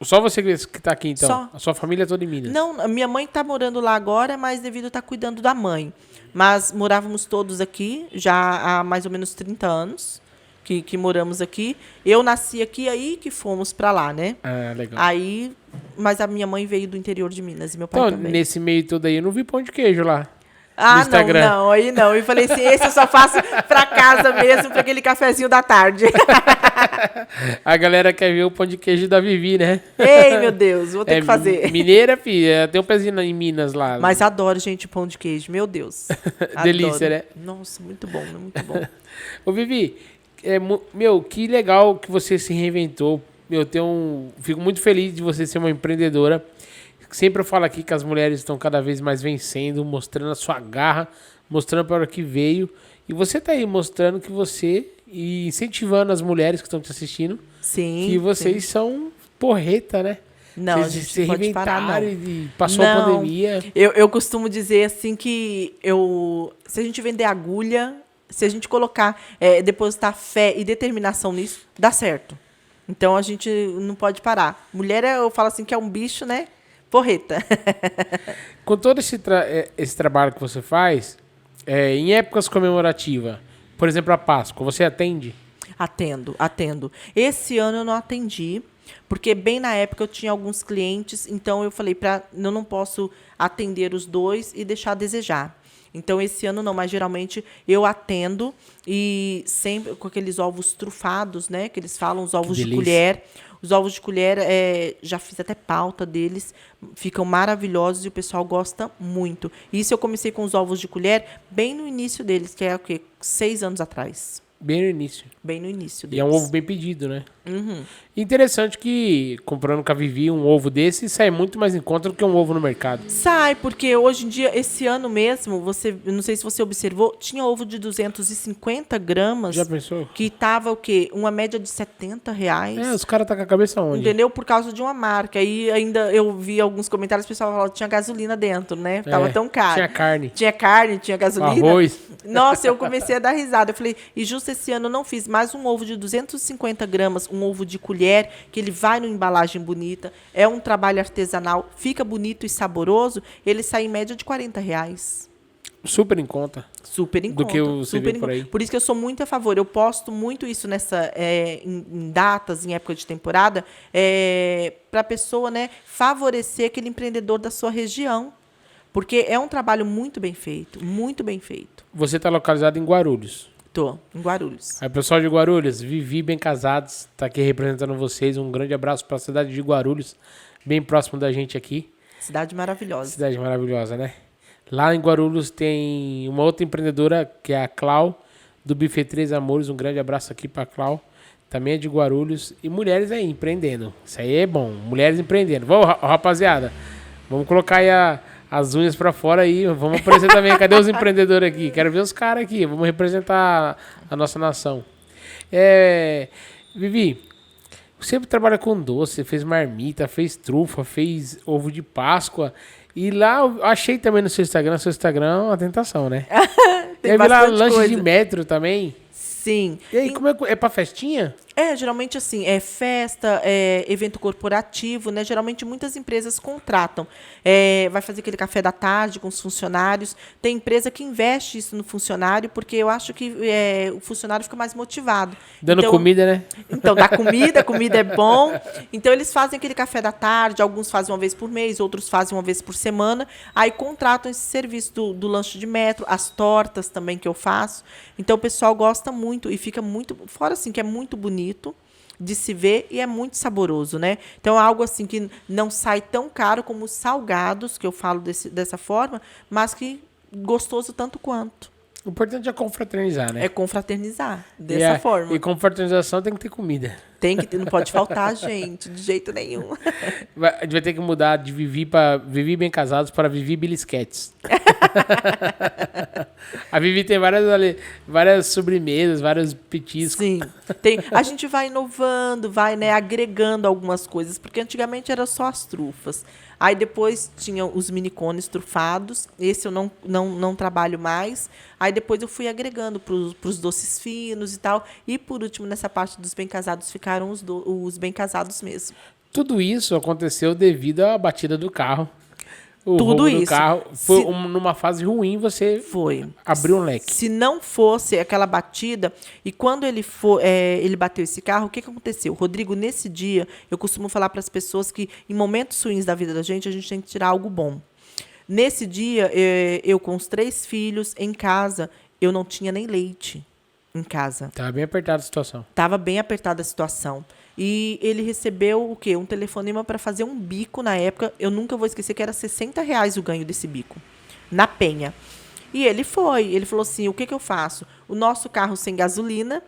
Só você que tá aqui, então? Só. A sua família é toda em Minas? Não, a minha mãe tá morando lá agora, mas devido a estar cuidando da mãe. Mas morávamos todos aqui, já há mais ou menos 30 anos que moramos aqui. Eu nasci aqui, aí que fomos para lá, né? Legal. Aí, mas a minha mãe veio do interior de Minas e meu pai também. Nesse meio todo aí, eu não vi pão de queijo lá. Não, aí não. Eu falei assim, esse eu só faço pra casa mesmo, pra aquele cafezinho da tarde. A galera quer ver o pão de queijo da Vivi, né? Ei, meu Deus, vou ter que fazer. Mineira, filha, tem um pezinho em Minas lá. Mas adoro, gente, pão de queijo, meu Deus. Delícia, né? Nossa, muito bom, muito bom. Ô, Vivi, que legal que você se reinventou. Fico muito feliz de você ser uma empreendedora. Sempre eu falo aqui que as mulheres estão cada vez mais vencendo, mostrando a sua garra, mostrando para o que veio. E você está aí mostrando que e incentivando as mulheres que estão te assistindo, que vocês são porreta, né? Não, vocês a gente se não pode parar, não. E passou a pandemia. Eu costumo dizer assim que se a gente vender agulha, se a gente colocar, depositar fé e determinação nisso, dá certo. Então a gente não pode parar. Mulher, eu falo assim que é um bicho, né? Porreta. Com todo esse trabalho que você faz, em épocas comemorativas, por exemplo, a Páscoa, você atende? Atendo. Esse ano eu não atendi, porque bem na época eu tinha alguns clientes, então eu falei, eu não posso atender os 2 e deixar a desejar. Então, esse ano não, mas geralmente eu atendo e sempre com aqueles ovos trufados, né? Que eles falam, os ovos de colher. Os ovos de colher, já fiz até pauta deles, ficam maravilhosos e o pessoal gosta muito. Isso eu comecei com os ovos de colher bem no início deles, que é o quê? 6 anos atrás. Bem no início. Bem no início deles. E é um ovo bem pedido, né? Interessante que, comprando com a Vivi um ovo desse, sai muito mais em conta do que um ovo no mercado. Sai, porque hoje em dia, esse ano mesmo, eu não sei se você observou, tinha ovo de 250 gramas. Já pensou? Que tava o quê? Uma média de R$70. Os caras tá com a cabeça onde? Entendeu? Por causa de uma marca. Aí ainda eu vi alguns comentários, o pessoal falava que tinha gasolina dentro, né? Tava tão caro. Tinha carne. Tinha carne, tinha gasolina. Arroz. Nossa, eu comecei a dar risada. Eu falei, e justo esse ano eu não fiz mais um ovo de 250 gramas, um ovo de colher, que ele vai numa embalagem bonita, é um trabalho artesanal, fica bonito e saboroso, ele sai em média de R$40. Super em conta. Super em Do conta. que você super vê por aí. Por isso que eu sou muito a favor. Eu posto muito isso em datas, em época de temporada, para a pessoa, né, favorecer aquele empreendedor da sua região. Porque é um trabalho muito bem feito, muito bem feito. Você está localizado em Guarulhos. Tô, em Guarulhos. Aí, pessoal de Guarulhos, Vivi Bem Casados, tá aqui representando vocês. Um grande abraço para a cidade de Guarulhos, bem próximo da gente aqui. Cidade maravilhosa. Cidade maravilhosa, né? Lá em Guarulhos tem uma outra empreendedora, que é a Clau, do Buffet Três Amores. Um grande abraço aqui para a Clau. Também é de Guarulhos. E mulheres aí, empreendendo. Isso aí é bom. Mulheres empreendendo. Vamos, rapaziada. Vamos colocar aí as unhas pra fora aí. Vamos apresentar também. Cadê os empreendedores aqui? Quero ver os caras aqui. Vamos representar a nossa nação. Vivi, você sempre trabalha com doce. Fez marmita, fez trufa, fez ovo de Páscoa. E lá eu achei também no seu Instagram. Seu Instagram é uma tentação, né? Tem lá bastante coisa. De metro também. Sim. E aí, como é pra festinha? Geralmente assim, é festa, evento corporativo, né? Geralmente muitas empresas contratam. Vai fazer aquele café da tarde com os funcionários. Tem empresa que investe isso no funcionário, porque eu acho que o funcionário fica mais motivado. Dando comida, né? Então, dá comida é bom. Então, eles fazem aquele café da tarde, alguns fazem uma vez por mês, outros fazem uma vez por semana. Aí contratam esse serviço do lanche de metro, as tortas também que eu faço. Então, o pessoal gosta muito e fica muito... Fora assim, que é muito bonito de se ver e é muito saboroso, né? Então, é algo assim que não sai tão caro como os salgados, que eu falo dessa forma, mas que gostoso tanto quanto. O importante é confraternizar, né? É confraternizar, dessa forma. E confraternização tem que ter comida. Tem que ter, não pode faltar, gente, de jeito nenhum. A gente vai ter que mudar de Vivi Bem Casados para Vivi Belisquetes. A Vivi tem várias sobremesas, vários petiscos. Sim. A gente vai inovando, vai, né, agregando algumas coisas, porque antigamente era só as trufas. Aí depois tinha os minicones trufados, esse eu não trabalho mais. Aí depois eu fui agregando para os doces finos e tal. E por último, nessa parte dos bem casados, ficaram os bem casados mesmo. Tudo isso aconteceu devido à batida do carro. Tudo isso. Do carro. Foi numa fase ruim, você abriu um leque. Se não fosse aquela batida, e quando ele bateu esse carro, o que aconteceu? Rodrigo, nesse dia, eu costumo falar para as pessoas que em momentos ruins da vida da gente, a gente tem que tirar algo bom. Nesse dia, eu com os 3 filhos em casa, eu não tinha nem leite em casa. Estava bem apertada a situação. Estava bem apertada a situação. E ele recebeu o quê? Um telefonema para fazer um bico na época. Eu nunca vou esquecer que era R$60 o ganho desse bico, na Penha. E ele falou assim, o que eu faço? O nosso carro sem gasolina,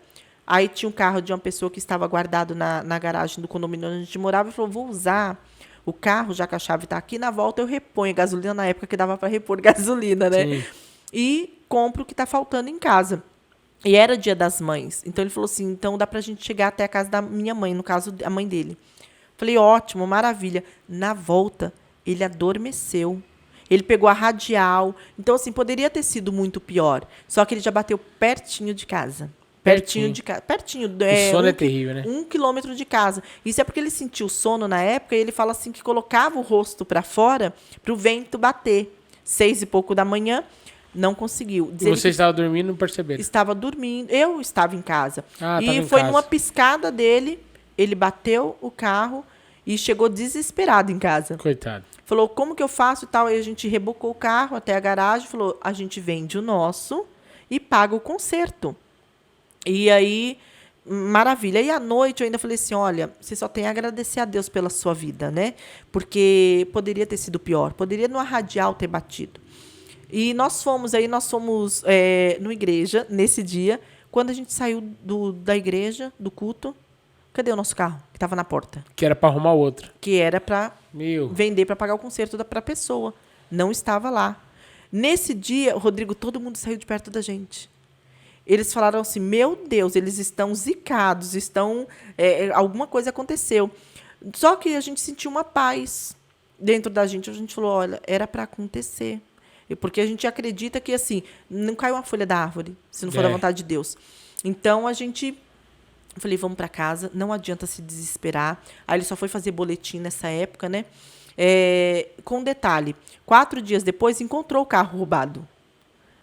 aí tinha um carro de uma pessoa que estava guardado na garagem do condomínio onde a gente morava, e falou, vou usar o carro, já que a chave está aqui, na volta eu reponho a gasolina, na época que dava para repor gasolina, né? Sim. E compro o que está faltando em casa. E era Dia das Mães. Então, ele falou assim, então dá pra gente chegar até a casa da minha mãe, no caso, a mãe dele. Falei, ótimo, maravilha. Na volta, ele adormeceu. Ele pegou a radial. Então, assim, poderia ter sido muito pior. Só que ele já bateu pertinho de casa. Pertinho de casa. Pertinho. O sono é terrível, né? 1 quilômetro de casa. Isso é porque ele sentiu sono na época e ele fala assim que colocava o rosto para fora para o vento bater. 6 e pouco da manhã. Não conseguiu. E você estava dormindo e não percebeu? Estava dormindo. Eu estava em casa. E foi numa piscada dele, ele bateu o carro e chegou desesperado em casa. Coitado. Falou, como que eu faço e tal? Aí a gente rebocou o carro até a garagem, falou, a gente vende o nosso e paga o conserto. E aí, maravilha. E à noite eu ainda falei assim, olha, você só tem a agradecer a Deus pela sua vida, né? Porque poderia ter sido pior. Poderia no radial ter batido. E nós fomos numa igreja, nesse dia. Quando a gente saiu da igreja, do culto, Cadê o nosso carro? Que estava na porta. Que era pra arrumar outro. Que era para Meu. vender, para pagar o conserto para a pessoa. Não estava lá. Nesse dia, Rodrigo, todo mundo saiu de perto da gente. Eles falaram assim, meu Deus, eles estão zicados, alguma coisa aconteceu. Só que a gente sentiu uma paz dentro da gente. A gente falou, olha, era para acontecer. Porque a gente acredita que, assim, não cai uma folha da árvore, se não for da vontade de Deus. Então, eu falei, vamos para casa, não adianta se desesperar. Aí ele só foi fazer boletim nessa época, né? Com um detalhe, 4 dias depois encontrou o carro roubado.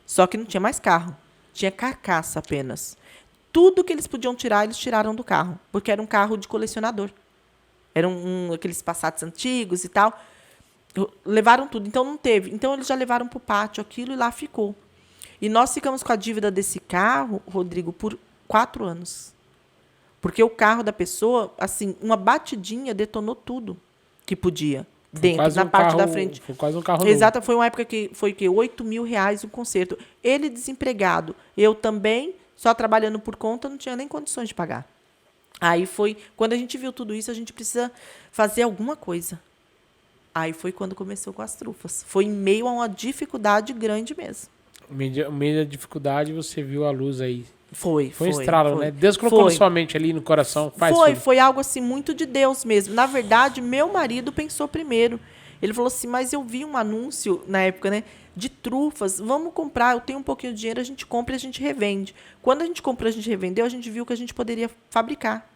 Só que não tinha mais carro, tinha carcaça apenas. Tudo que eles podiam tirar, eles tiraram do carro, porque era um carro de colecionador. Eram aqueles Passats antigos e tal. Levaram tudo, então não teve. Então eles já levaram para o pátio aquilo e lá ficou. E nós ficamos com a dívida desse carro, Rodrigo, por 4 anos. Porque o carro da pessoa, assim, uma batidinha detonou tudo que podia. Dentro, na parte da frente. Foi quase um carro Exato, novo. foi uma época que foi R$8.000 o conserto. Ele desempregado, eu também, só trabalhando por conta, não tinha nem condições de pagar. Aí foi, quando a gente viu tudo isso, a gente precisa fazer alguma coisa. Aí foi quando começou com as trufas. Foi em meio a uma dificuldade grande mesmo. No meio da dificuldade, você viu a luz aí. Foi um estralo, né? Deus colocou na sua mente ali no coração. Foi algo assim muito de Deus mesmo. Na verdade, meu marido pensou primeiro. Ele falou assim, mas eu vi um anúncio na época, né? De trufas. Vamos comprar, eu tenho um pouquinho de dinheiro, a gente compra e a gente revende. Quando a gente comprou, a gente revendeu, a gente viu que a gente poderia fabricar.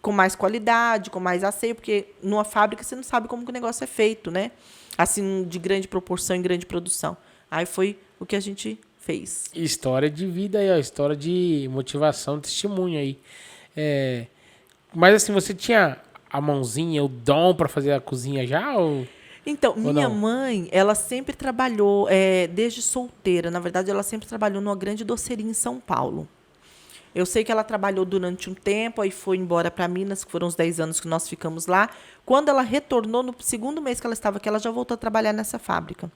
Com mais qualidade, com mais asseio, porque numa fábrica você não sabe como que o negócio é feito, né? Assim, de grande proporção, em grande produção. Aí foi o que a gente fez. História de vida aí, ó. História de motivação, testemunho aí. Mas assim, você tinha a mãozinha, o dom para fazer a cozinha já? Então, minha mãe, ela sempre trabalhou, desde solteira. Na verdade, ela sempre trabalhou numa grande doceria em São Paulo. Eu sei que ela trabalhou durante um tempo, aí foi embora para Minas, que foram os 10 anos que nós ficamos lá. Quando ela retornou, no segundo mês que ela estava aqui, ela já voltou a trabalhar nessa fábrica.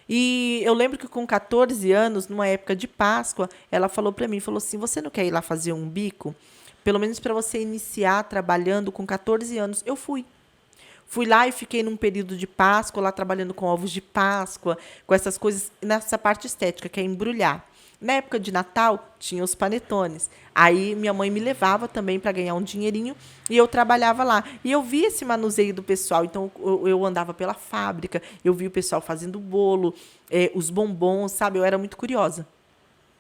E eu lembro que com 14 anos, numa época de Páscoa, ela falou para mim, falou assim, você não quer ir lá fazer um bico? Pelo menos para você iniciar trabalhando com 14 anos. Eu fui. Fui lá e fiquei num período de Páscoa, lá trabalhando com ovos de Páscoa, com essas coisas, nessa parte estética, que é embrulhar. Na época de Natal, tinha os panetones. Aí minha mãe me levava também para ganhar um dinheirinho e eu trabalhava lá. E eu via esse manuseio do pessoal. Então, eu andava pela fábrica, eu via o pessoal fazendo bolo, os bombons, sabe? Eu era muito curiosa.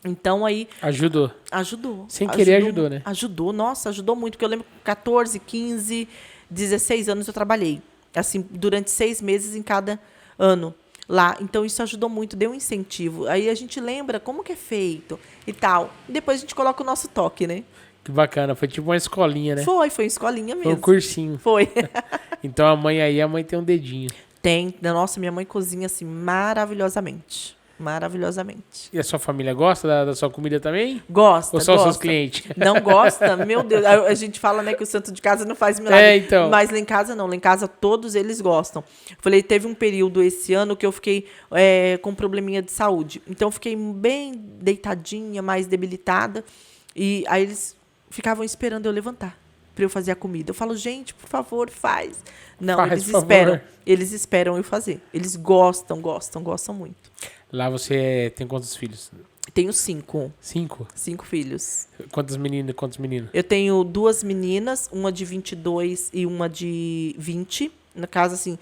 Então, aí... Ajudou. Ajudou. Sem querer ajudou, né? Ajudou, nossa, ajudou muito. Porque eu lembro que com 14, 15, 16 anos eu trabalhei. Assim, durante 6 meses em cada ano. Lá, então isso ajudou muito, deu um incentivo. Aí a gente lembra como que é feito e tal. E depois a gente coloca o nosso toque, né? Que bacana, foi tipo uma escolinha, né? Foi escolinha mesmo. Foi um cursinho. Foi. Então a mãe tem um dedinho. Tem, nossa, minha mãe cozinha assim maravilhosamente. Maravilhosamente. E a sua família gosta da sua comida também? Gosta, ou só os gosta. seus clientes? Não gosta? Meu Deus. A gente fala, né, que o santo de casa não faz milagre. Então. Mas lá em casa não. Lá em casa todos eles gostam. Falei, teve um período esse ano que eu fiquei com um probleminha de saúde. Então eu fiquei bem deitadinha, mais debilitada. E aí eles ficavam esperando eu levantar para eu fazer a comida. Eu falo, gente, por favor, faz. Não, eles esperam. Favor. Eles esperam eu fazer. Eles gostam muito. Lá você tem quantos filhos? Tenho 5. 5? 5 filhos. Quantas meninas e quantos meninos? Eu tenho 2 meninas, uma de 22 e uma de 20. No caso, assim,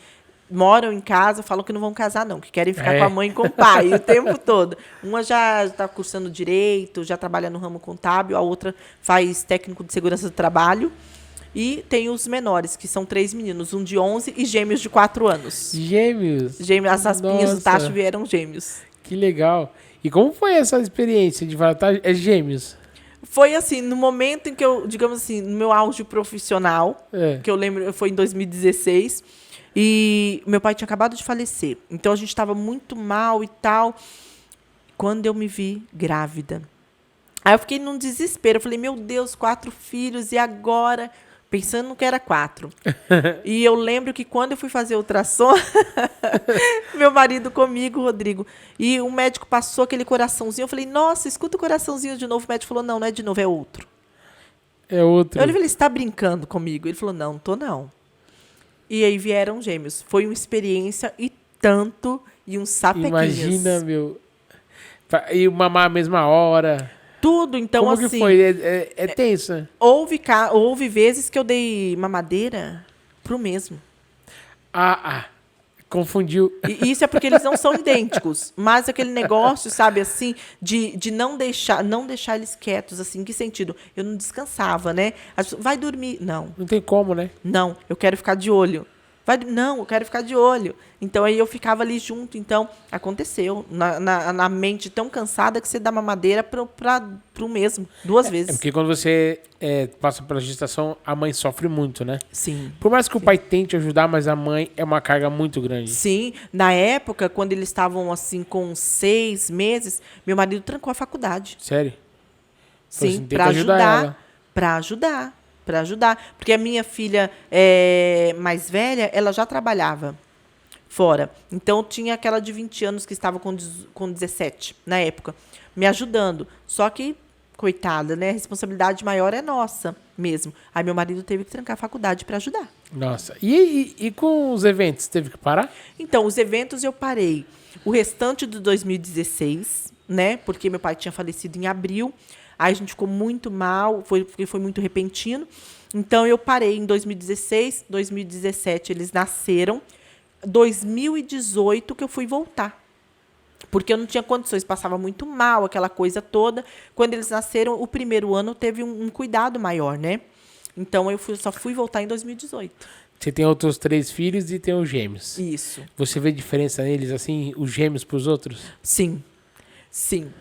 moram em casa, falam que não vão casar, não, que querem ficar com a mãe e com o pai o tempo todo. Uma já está cursando direito, já trabalha no ramo contábil, a outra faz técnico de segurança do trabalho. E tem os menores, que são 3 meninos, um de 11 e gêmeos de 4 anos. Gêmeos? Gêmeos, as aspinhas do tacho vieram gêmeos. Que legal. E como foi essa experiência de falar, é gêmeos? Foi assim, no momento em que eu, digamos assim, no meu auge profissional, que eu lembro, foi em 2016, e meu pai tinha acabado de falecer. Então a gente estava muito mal e tal, quando eu me vi grávida. Aí eu fiquei num desespero, eu falei, meu Deus, 4 filhos, e agora? Pensando que era 4. E eu lembro que quando eu fui fazer ultrassom, meu marido comigo, Rodrigo, e o médico passou aquele coraçãozinho, eu falei, nossa, escuta o coraçãozinho de novo. O médico falou, não é de novo, é outro. É outro. Eu falei, você tá brincando comigo? Ele falou, não tô não. E aí vieram gêmeos. Foi uma experiência e tanto, e uns sapequinhos. Imagina, meu. E mamar a mesma hora. Tudo, então, Como assim... que foi? É tenso, né? Houve vezes que eu dei mamadeira pro mesmo. Confundiu. E isso é porque eles não são idênticos. Mas aquele negócio, sabe, assim, de não deixar eles quietos, assim, em que sentido? Eu não descansava, né? Vai dormir. Não. Não tem como, né? Não, eu quero ficar de olho. Não, eu quero ficar de olho. Então, aí eu ficava ali junto. Então, aconteceu. Na mente tão cansada que você dá mamadeira pro mesmo. 2 vezes. É porque quando você passa pela gestação, a mãe sofre muito, né? Sim. Por mais que o pai tente ajudar, mas a mãe é uma carga muito grande. Sim. Na época, quando eles estavam, assim, com 6 meses, meu marido trancou a faculdade. Sério? Sim, assim, tenta para ajudar ajudar. ela. Para ajudar. Porque a minha filha mais velha, ela já trabalhava fora. Então, tinha aquela de 20 anos que estava com 17, na época, me ajudando. Só que, coitada, né? A responsabilidade maior é nossa mesmo. Aí, meu marido teve que trancar a faculdade para ajudar. Nossa. E com os eventos, teve que parar? Então, os eventos eu parei. O restante de 2016, né? Porque meu pai tinha falecido em abril. Aí a gente ficou muito mal, porque foi muito repentino. Então, eu parei em 2016, 2017 eles nasceram. 2018 que eu fui voltar. Porque eu não tinha condições, passava muito mal, aquela coisa toda. Quando eles nasceram, o primeiro ano teve um cuidado maior, né? Então, eu só fui voltar em 2018. Você tem outros 3 filhos e tem os gêmeos. Isso. Você vê diferença neles, assim, os gêmeos pros outros? Sim. Sim.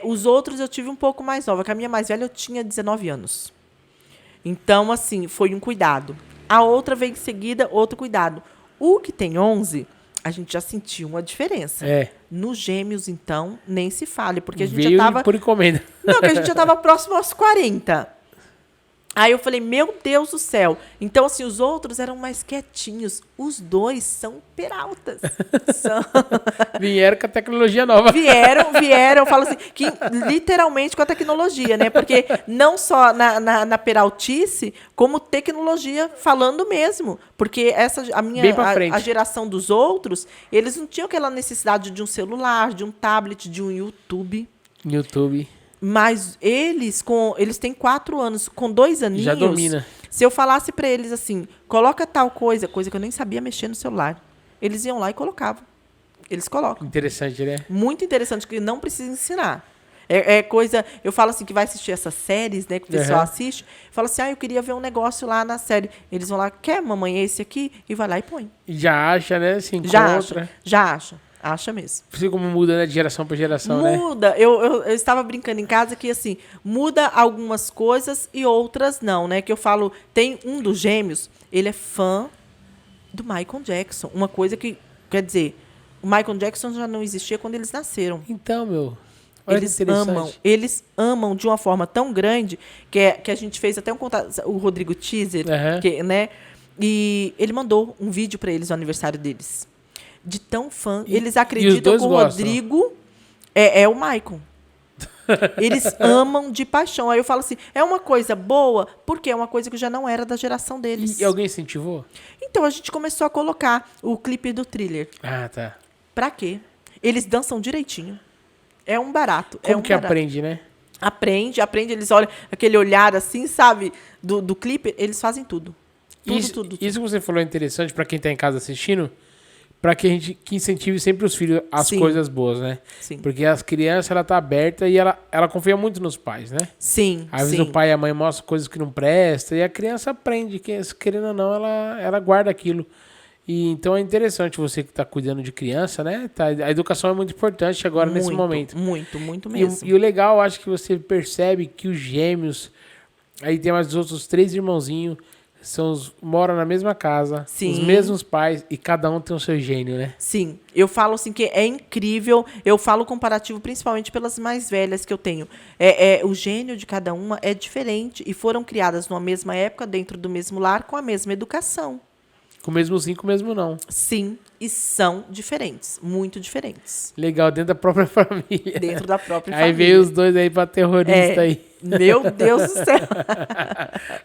Os outros eu tive um pouco mais nova, que a minha mais velha eu tinha 19 anos. Então, assim, foi um cuidado. A outra veio em seguida, outro cuidado. O que tem 11, a gente já sentiu uma diferença. Nos gêmeos, então, nem se fale, porque a gente veio já tava... por encomenda. Não, porque a gente já tava próximo aos 40. Aí eu falei, meu Deus do céu. Então, assim, os outros eram mais quietinhos. Os 2 são peraltas. Vieram com a tecnologia nova. Vieram, eu falo assim, que literalmente com a tecnologia, né? Porque não só na peraltice, como tecnologia falando mesmo. Porque a geração dos outros, eles não tinham aquela necessidade de um celular, de um tablet, de um YouTube. Mas eles têm 4 anos, com 2 aninhos... Já domina. Se eu falasse para eles assim, coloca tal coisa que eu nem sabia mexer no celular, eles iam lá e colocavam. Eles colocam. Interessante, né? Muito interessante, que não precisa ensinar. Coisa... Eu falo assim, que vai assistir essas séries, né, que o pessoal assiste, fala assim, eu queria ver um negócio lá na série. Eles vão lá, quer, mamãe, esse aqui? E vai lá e põe. Já acha, né? Se encontra. Já acha. Acha mesmo. Assim como muda, né, de geração para geração, né? Muda. Eu estava brincando em casa que, assim, muda algumas coisas e outras não, né? Que eu falo, tem um dos gêmeos, ele é fã do Michael Jackson. Uma coisa que, quer dizer, o Michael Jackson já não existia quando eles nasceram. Então, meu... Olha Eles amam de uma forma tão grande que a gente fez até um contato, o Rodrigo Teaser, né? E ele mandou um vídeo para eles no aniversário deles. De tão fã. Eles acreditam que o Rodrigo é o Michael. Eles amam de paixão. Aí eu falo assim, é uma coisa boa, porque é uma coisa que já não era da geração deles. E alguém incentivou? Então, a gente começou a colocar o clipe do Thriller. Tá. Pra quê? Eles dançam direitinho. É um barato. Como que aprende, né? Aprende. Eles olham aquele olhar assim, sabe? Do clipe, eles fazem tudo. Tudo. Isso que você falou é interessante pra quem tá em casa assistindo, pra que a gente incentive sempre os filhos as coisas boas, né? Sim. Porque as crianças, ela tá aberta e ela confia muito nos pais, né? Sim. Às vezes o pai e a mãe mostram coisas que não prestam e a criança aprende, que querendo ou não, ela guarda aquilo. E então é interessante você que tá cuidando de criança, né? A educação é muito importante agora nesse momento. Muito mesmo. E o legal, eu acho que você percebe que os gêmeos, aí tem mais os outros 3 irmãozinhos, moram na mesma casa, os mesmos pais, e cada um tem o seu gênio, né? Sim, eu falo assim que é incrível, eu falo comparativo principalmente pelas mais velhas que eu tenho. O gênio de cada uma é diferente e foram criadas numa mesma época, dentro do mesmo lar, com a mesma educação. Com o mesmo sim, com o mesmo não. Sim, e são diferentes, muito diferentes. Legal, dentro da própria família. Dentro da própria família. Aí veio os 2 aí pra terrorista aí. Meu Deus do céu.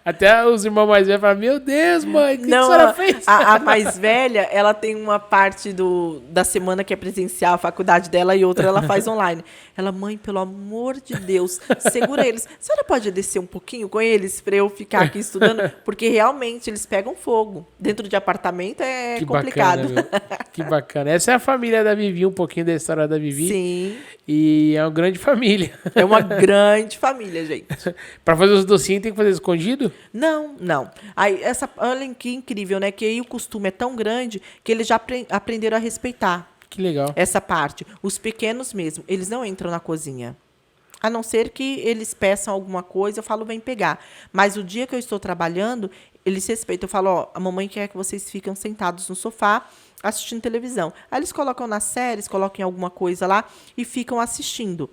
Até os irmãos mais velhos falam, meu Deus, mãe, o que a Não, senhora fez? a mais velha, ela tem uma parte da semana que é presencial, a faculdade dela, e outra ela faz online. Ela, mãe, pelo amor de Deus, segura eles. A senhora pode descer um pouquinho com eles para eu ficar aqui estudando? Porque realmente eles pegam fogo. Dentro de apartamento é Que complicado. bacana, meu. Que bacana. Essa é a família da Vivi, um pouquinho da história da Vivi. Sim. E é uma grande família. É uma grande família, gente. Pra fazer os docinhos tem que fazer escondido? Não, não. Aí, olha que incrível, né? Que aí o costume é tão grande que eles já aprenderam a respeitar Que legal. essa parte. Os pequenos mesmo, eles não entram na cozinha. A não ser que eles peçam alguma coisa, eu falo, vem pegar. Mas o dia que eu estou trabalhando, eles respeitam. Eu falo, ó, a mamãe quer que vocês fiquem sentados no sofá assistindo televisão. Aí eles colocam nas séries, colocam alguma coisa lá e ficam assistindo.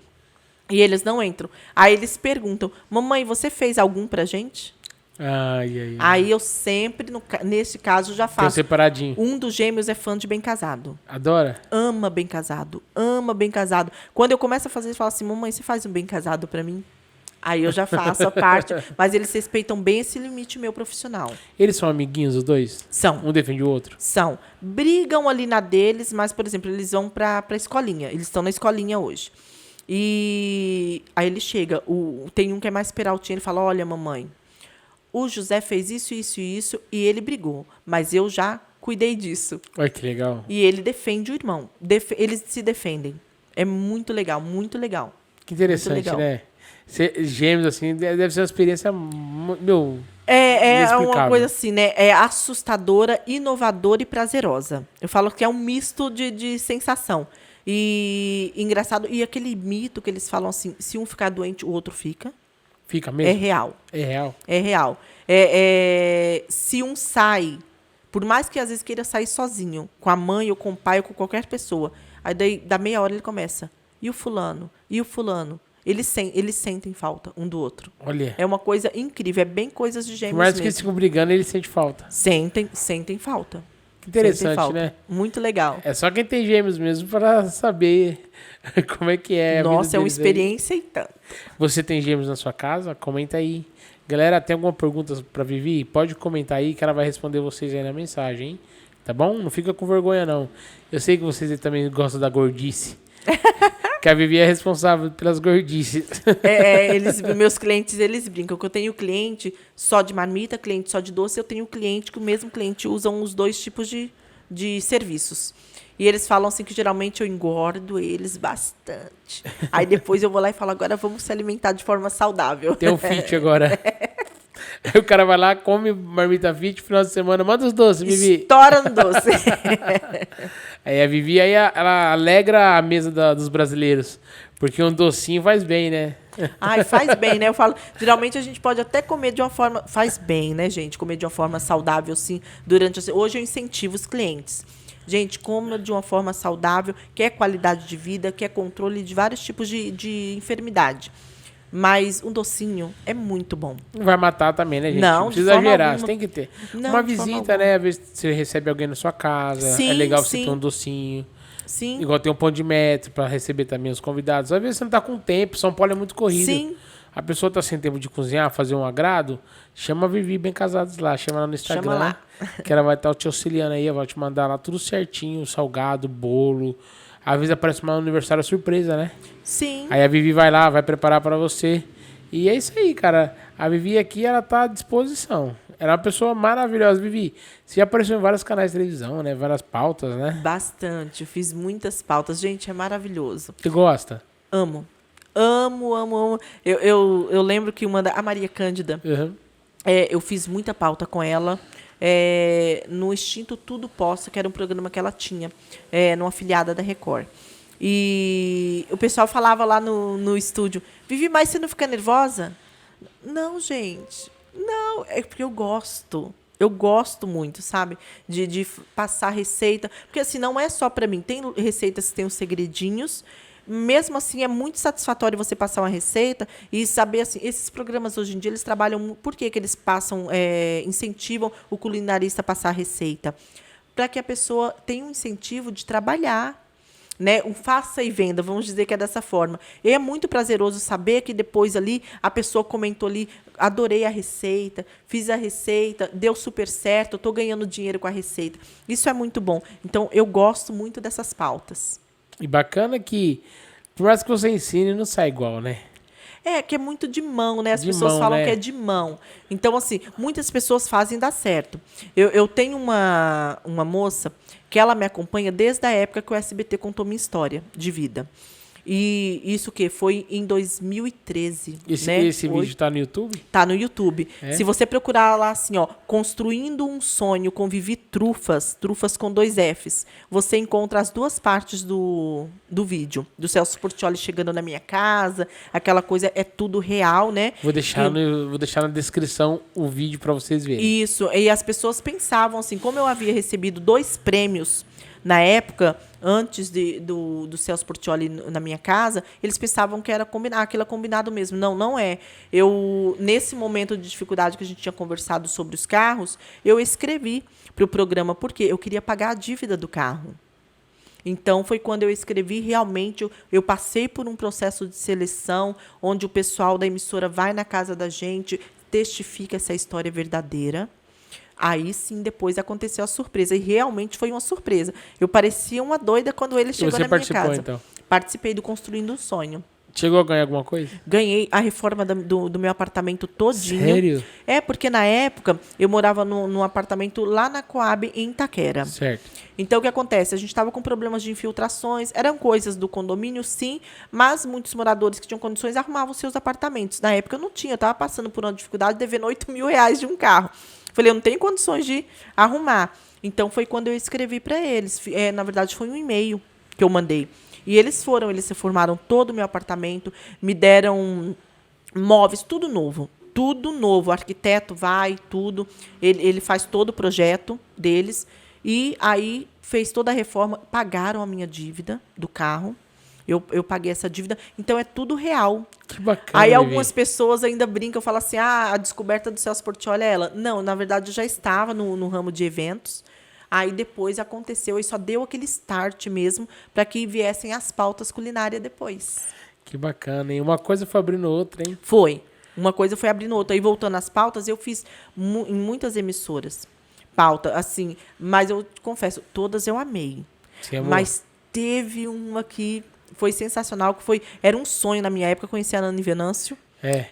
E eles não entram. Aí eles perguntam, mamãe, você fez algum pra gente? Ai, ai, ai. Aí eu sempre, nesse caso, já Tem faço. separadinho. Um dos gêmeos é fã de Bem Casado. Adora? Ama Bem Casado. Ama Bem Casado. Quando eu começo a fazer, ele fala assim, mamãe, você faz um Bem Casado pra mim? Aí eu já faço a parte. Mas eles respeitam bem esse limite meu profissional. Eles são amiguinhos, os dois? São. Um defende o outro? São. Brigam ali na deles, mas, por exemplo, eles vão pra escolinha. Eles estão na escolinha hoje. E aí ele chega. Tem um que é mais peraltinho, ele fala, olha, mamãe, o José fez isso, isso e isso, e ele brigou. Mas eu já cuidei disso. Olha que legal. E ele defende o irmão. Eles se defendem. É muito legal, muito legal. Que interessante, Muito legal. né? Gêmeos, assim, deve ser uma experiência, meu... É uma inexplicável. coisa assim, né? É assustadora, inovadora e prazerosa. Eu falo que é um misto de sensação. E engraçado. E aquele mito que eles falam assim, se um ficar doente, o outro fica. Fica É mesmo? real. É real? É real. Se um sai, por mais que às vezes queira sair sozinho, com a mãe ou com o pai ou com qualquer pessoa, aí daí, da meia hora ele começa. E o fulano? E o fulano? Eles sentem falta um do outro. Olha. É uma coisa incrível. É bem coisas de Por gêmeos mais que eles mesmo. ficam brigando, ele sente falta. Sentem falta. Que interessante, Sentem falta. né? Muito legal. É só quem tem gêmeos mesmo para saber como é que é a vida Nossa, é uma deles aí. experiência e tanto. Você tem gêmeos na sua casa? Comenta aí. Galera, tem alguma pergunta pra Vivi? Pode comentar aí que ela vai responder vocês aí na mensagem, hein? Tá bom? Não fica com vergonha, não. Eu sei que vocês também gostam da gordice. Que a Vivi é responsável pelas gordices. Meus clientes, eles brincam que eu tenho cliente só de marmita, cliente só de doce. Eu tenho cliente que o mesmo cliente usam os dois tipos de serviços. E eles falam assim que geralmente eu engordo eles bastante. Aí depois eu vou lá e falo, agora vamos se alimentar de forma saudável. Tem um fit agora. Aí o cara vai lá, come marmita fit, final de semana, manda os doces, Vivi. Estoura no doce. Aí a Vivi, aí ela alegra a mesa dos brasileiros. Porque um docinho faz bem, né? Ai, faz bem, né? Eu falo, geralmente a gente pode até comer de uma forma... Faz bem, né, gente? Comer de uma forma saudável, sim, durante... Hoje eu incentivo os clientes. Gente, coma de uma forma saudável, quer qualidade de vida, quer controle de vários tipos de enfermidade. Mas um docinho é muito bom. Não vai matar também, né, gente? Não, Não de precisa forma exagerar, alguma. você tem que ter. Não, Uma de forma visita, alguma. né? Às vezes você recebe alguém na sua casa. Sim, é legal você sim. ter um docinho. Sim, Igual tem um pão de metro pra receber também os convidados. Às vezes você não tá com tempo, São Paulo é muito corrido. sim. A pessoa tá sem tempo de cozinhar, fazer um agrado, chama a Vivi Bem Casados lá, chama ela no Instagram. Chama lá. Que ela vai estar te auxiliando aí, ela vai te mandar lá tudo certinho, salgado, bolo. Às vezes aparece uma aniversário surpresa, né? Sim. Aí a Vivi vai lá, vai preparar pra você. E é isso aí, cara. A Vivi aqui, ela tá à disposição. Ela é uma pessoa maravilhosa, Vivi. Você já apareceu em vários canais de televisão, né? Várias pautas, né? Bastante. Eu fiz muitas pautas. Gente, é maravilhoso. Você gosta? Amo. Amo, amo, amo. Eu lembro que a Maria Cândida, Uhum. eu fiz muita pauta com ela. No Extinto Tudo Posso, que era um programa que ela tinha, numa afiliada da Record. E o pessoal falava lá no estúdio, Vivi, mas você não fica nervosa? Não, gente. Não, é porque eu gosto. Eu gosto muito, sabe? De passar receita. Porque, assim, não é só para mim. Tem receitas que tem os segredinhos. Mesmo assim, é muito satisfatório você passar uma receita e saber, assim, esses programas hoje em dia, eles trabalham... Por que eles passam, incentivam o culinarista a passar a receita? Para que a pessoa tenha um incentivo de trabalhar. né? O faça e venda, vamos dizer que é dessa forma. E é muito prazeroso saber que depois ali a pessoa comentou ali, adorei a receita, fiz a receita, deu super certo, eu estou ganhando dinheiro com a receita. Isso é muito bom. Então, eu gosto muito dessas pautas. E bacana que, por mais que você ensine, não sai igual, né? Que é muito de mão, né? As De pessoas mão, falam né? que é de mão. Então, assim, muitas pessoas fazem dar certo. Eu tenho uma moça que ela me acompanha desde a época que o SBT contou minha história de vida. E isso que foi em 2013, né? Esse vídeo tá no YouTube? Tá no YouTube. É? Se você procurar lá assim, ó, Construindo um Sonho com Vivi Trufas, Trufas com 2 Fs, você encontra as duas partes do vídeo. Do Celso Portiolli chegando na minha casa, aquela coisa, é tudo real, né? Vou deixar na descrição o vídeo para vocês verem. Isso, e as pessoas pensavam assim, como eu havia recebido 2 prêmios na época, antes do Celso Portiolli na minha casa, eles pensavam que era aquilo é combinado mesmo. Não, não é. Eu, nesse momento de dificuldade que a gente tinha conversado sobre os carros, eu escrevi para o programa, porque eu queria pagar a dívida do carro. Então, foi quando eu escrevi, realmente, eu passei por um processo de seleção, onde o pessoal da emissora vai na casa da gente, testifica essa história verdadeira. Aí sim, depois aconteceu a surpresa. E realmente foi uma surpresa. Eu parecia uma doida quando ele chegou na minha casa. Você participou, então? Participei do Construindo um Sonho. Chegou a ganhar alguma coisa? Ganhei a reforma do meu apartamento todinho. Sério? Porque na época eu morava num apartamento lá na Coab, em Itaquera. Certo. Então, o que acontece? A gente estava com problemas de infiltrações, eram coisas do condomínio, sim, mas muitos moradores que tinham condições arrumavam seus apartamentos. Na época eu não tinha, eu estava passando por uma dificuldade, devendo R$8.000 de um carro. Falei, eu não tenho condições de arrumar. Então, foi quando eu escrevi para eles. Na verdade, foi um e-mail que eu mandei. E eles se reformaram todo o meu apartamento, me deram móveis, tudo novo. Tudo novo. O arquiteto vai, tudo. Ele faz todo o projeto deles. E aí fez toda a reforma, pagaram a minha dívida do carro. Eu paguei essa dívida. Então, é tudo real. Que bacana. Aí algumas pessoas ainda brincam, falam assim, a descoberta do Celso Portiolli é ela. Não, na verdade, eu já estava no ramo de eventos. Aí depois aconteceu e só deu aquele start mesmo para que viessem as pautas culinárias depois. Que bacana, hein? Uma coisa foi abrindo outra, hein? Foi. Uma coisa foi abrindo outra. Aí voltando às pautas, eu fiz em muitas emissoras pauta, assim, mas eu te confesso, todas eu amei. Sim, amor. Mas teve uma que foi sensacional, que era um sonho na minha época, conhecer a Nani Venâncio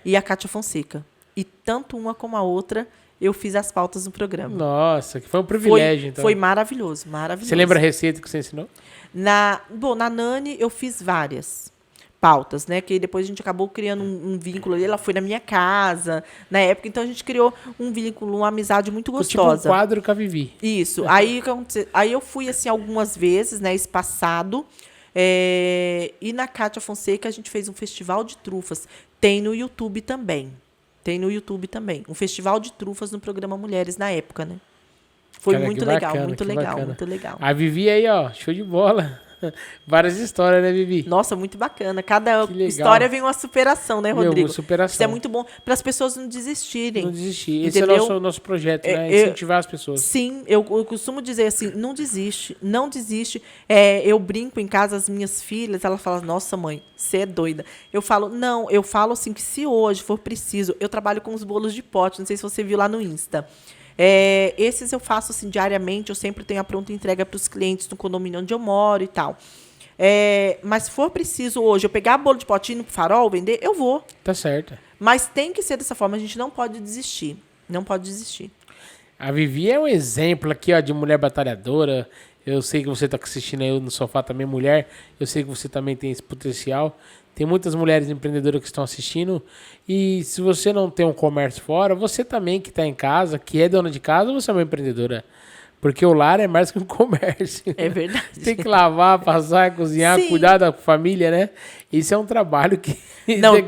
e a Kátia Fonseca. E tanto uma como a outra, eu fiz as pautas no programa. Nossa, que foi um privilégio, então. Foi maravilhoso, maravilhoso. Você lembra a receita que você ensinou? Na Nani, eu fiz várias pautas, né? Que depois a gente acabou criando um vínculo ali. Ela foi na minha casa, na época. Então, a gente criou um vínculo, uma amizade muito gostosa. Tipo um quadro que eu vivi. Isso. Aí eu fui, assim, algumas vezes, né? Esse passado. E na Kátia Fonseca, a gente fez um festival de trufas. Tem no YouTube também. Um festival de trufas no programa Mulheres na época, né? Foi muito legal, muito legal. A Vivi aí, ó, show de bola. Várias histórias, né, Vivi? Nossa, muito bacana. Cada história vem uma superação, né, Rodrigo? Uma superação. Isso é muito bom para as pessoas não desistirem. Não desistir. Esse é o nosso projeto, né? Incentivar as pessoas. Sim, eu costumo dizer assim, não desiste, não desiste. Eu brinco em casa, as minhas filhas, elas falam, nossa, mãe, você é doida. Eu falo assim que se hoje for preciso, eu trabalho com os bolos de pote, não sei se você viu lá no Insta. Esses eu faço assim diariamente, eu sempre tenho a pronta entrega para os clientes no condomínio onde eu moro e tal. Mas se for preciso hoje eu pegar bolo de potinho pro Farol, vender, eu vou. Tá certo. Mas tem que ser dessa forma, a gente não pode desistir. Não pode desistir. A Vivi é um exemplo aqui, ó, de mulher batalhadora. Eu sei que você tá assistindo aí no sofá também, mulher. Eu sei que você também tem esse potencial. Tem muitas mulheres empreendedoras que estão assistindo. E se você não tem um comércio fora, você também que está em casa, que é dona de casa, você é uma empreendedora. Porque o lar é mais que um comércio. É verdade. Tem que lavar, passar, cozinhar, cuidar da família, né? Isso é um trabalho que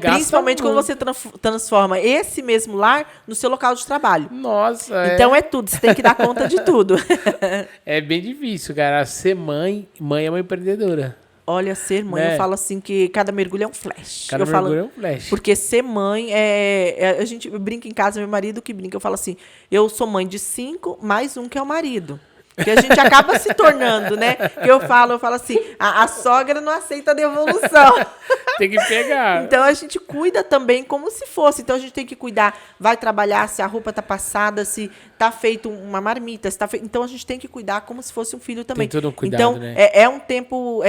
principalmente quando você transforma esse mesmo lar no seu local de trabalho. Nossa. Então é tudo, você tem que dar conta de tudo. É bem difícil, cara. Ser mãe é uma empreendedora. Olha, ser mãe, eu falo assim que cada mergulho é um flash. É um flash. Porque ser mãe a gente brinca em casa, meu marido que brinca, eu falo assim, eu sou mãe de 5, mais um que é o marido. Que a gente acaba se tornando, né? Que eu falo assim, a sogra não aceita devolução. Tem que pegar. Então a gente cuida também como se fosse. Então a gente tem que cuidar, vai trabalhar se a roupa tá passada, se tá feito uma marmita, se tá feito. Então a gente tem que cuidar como se fosse um filho também. Tem todo um cuidado, então, né? é um tempo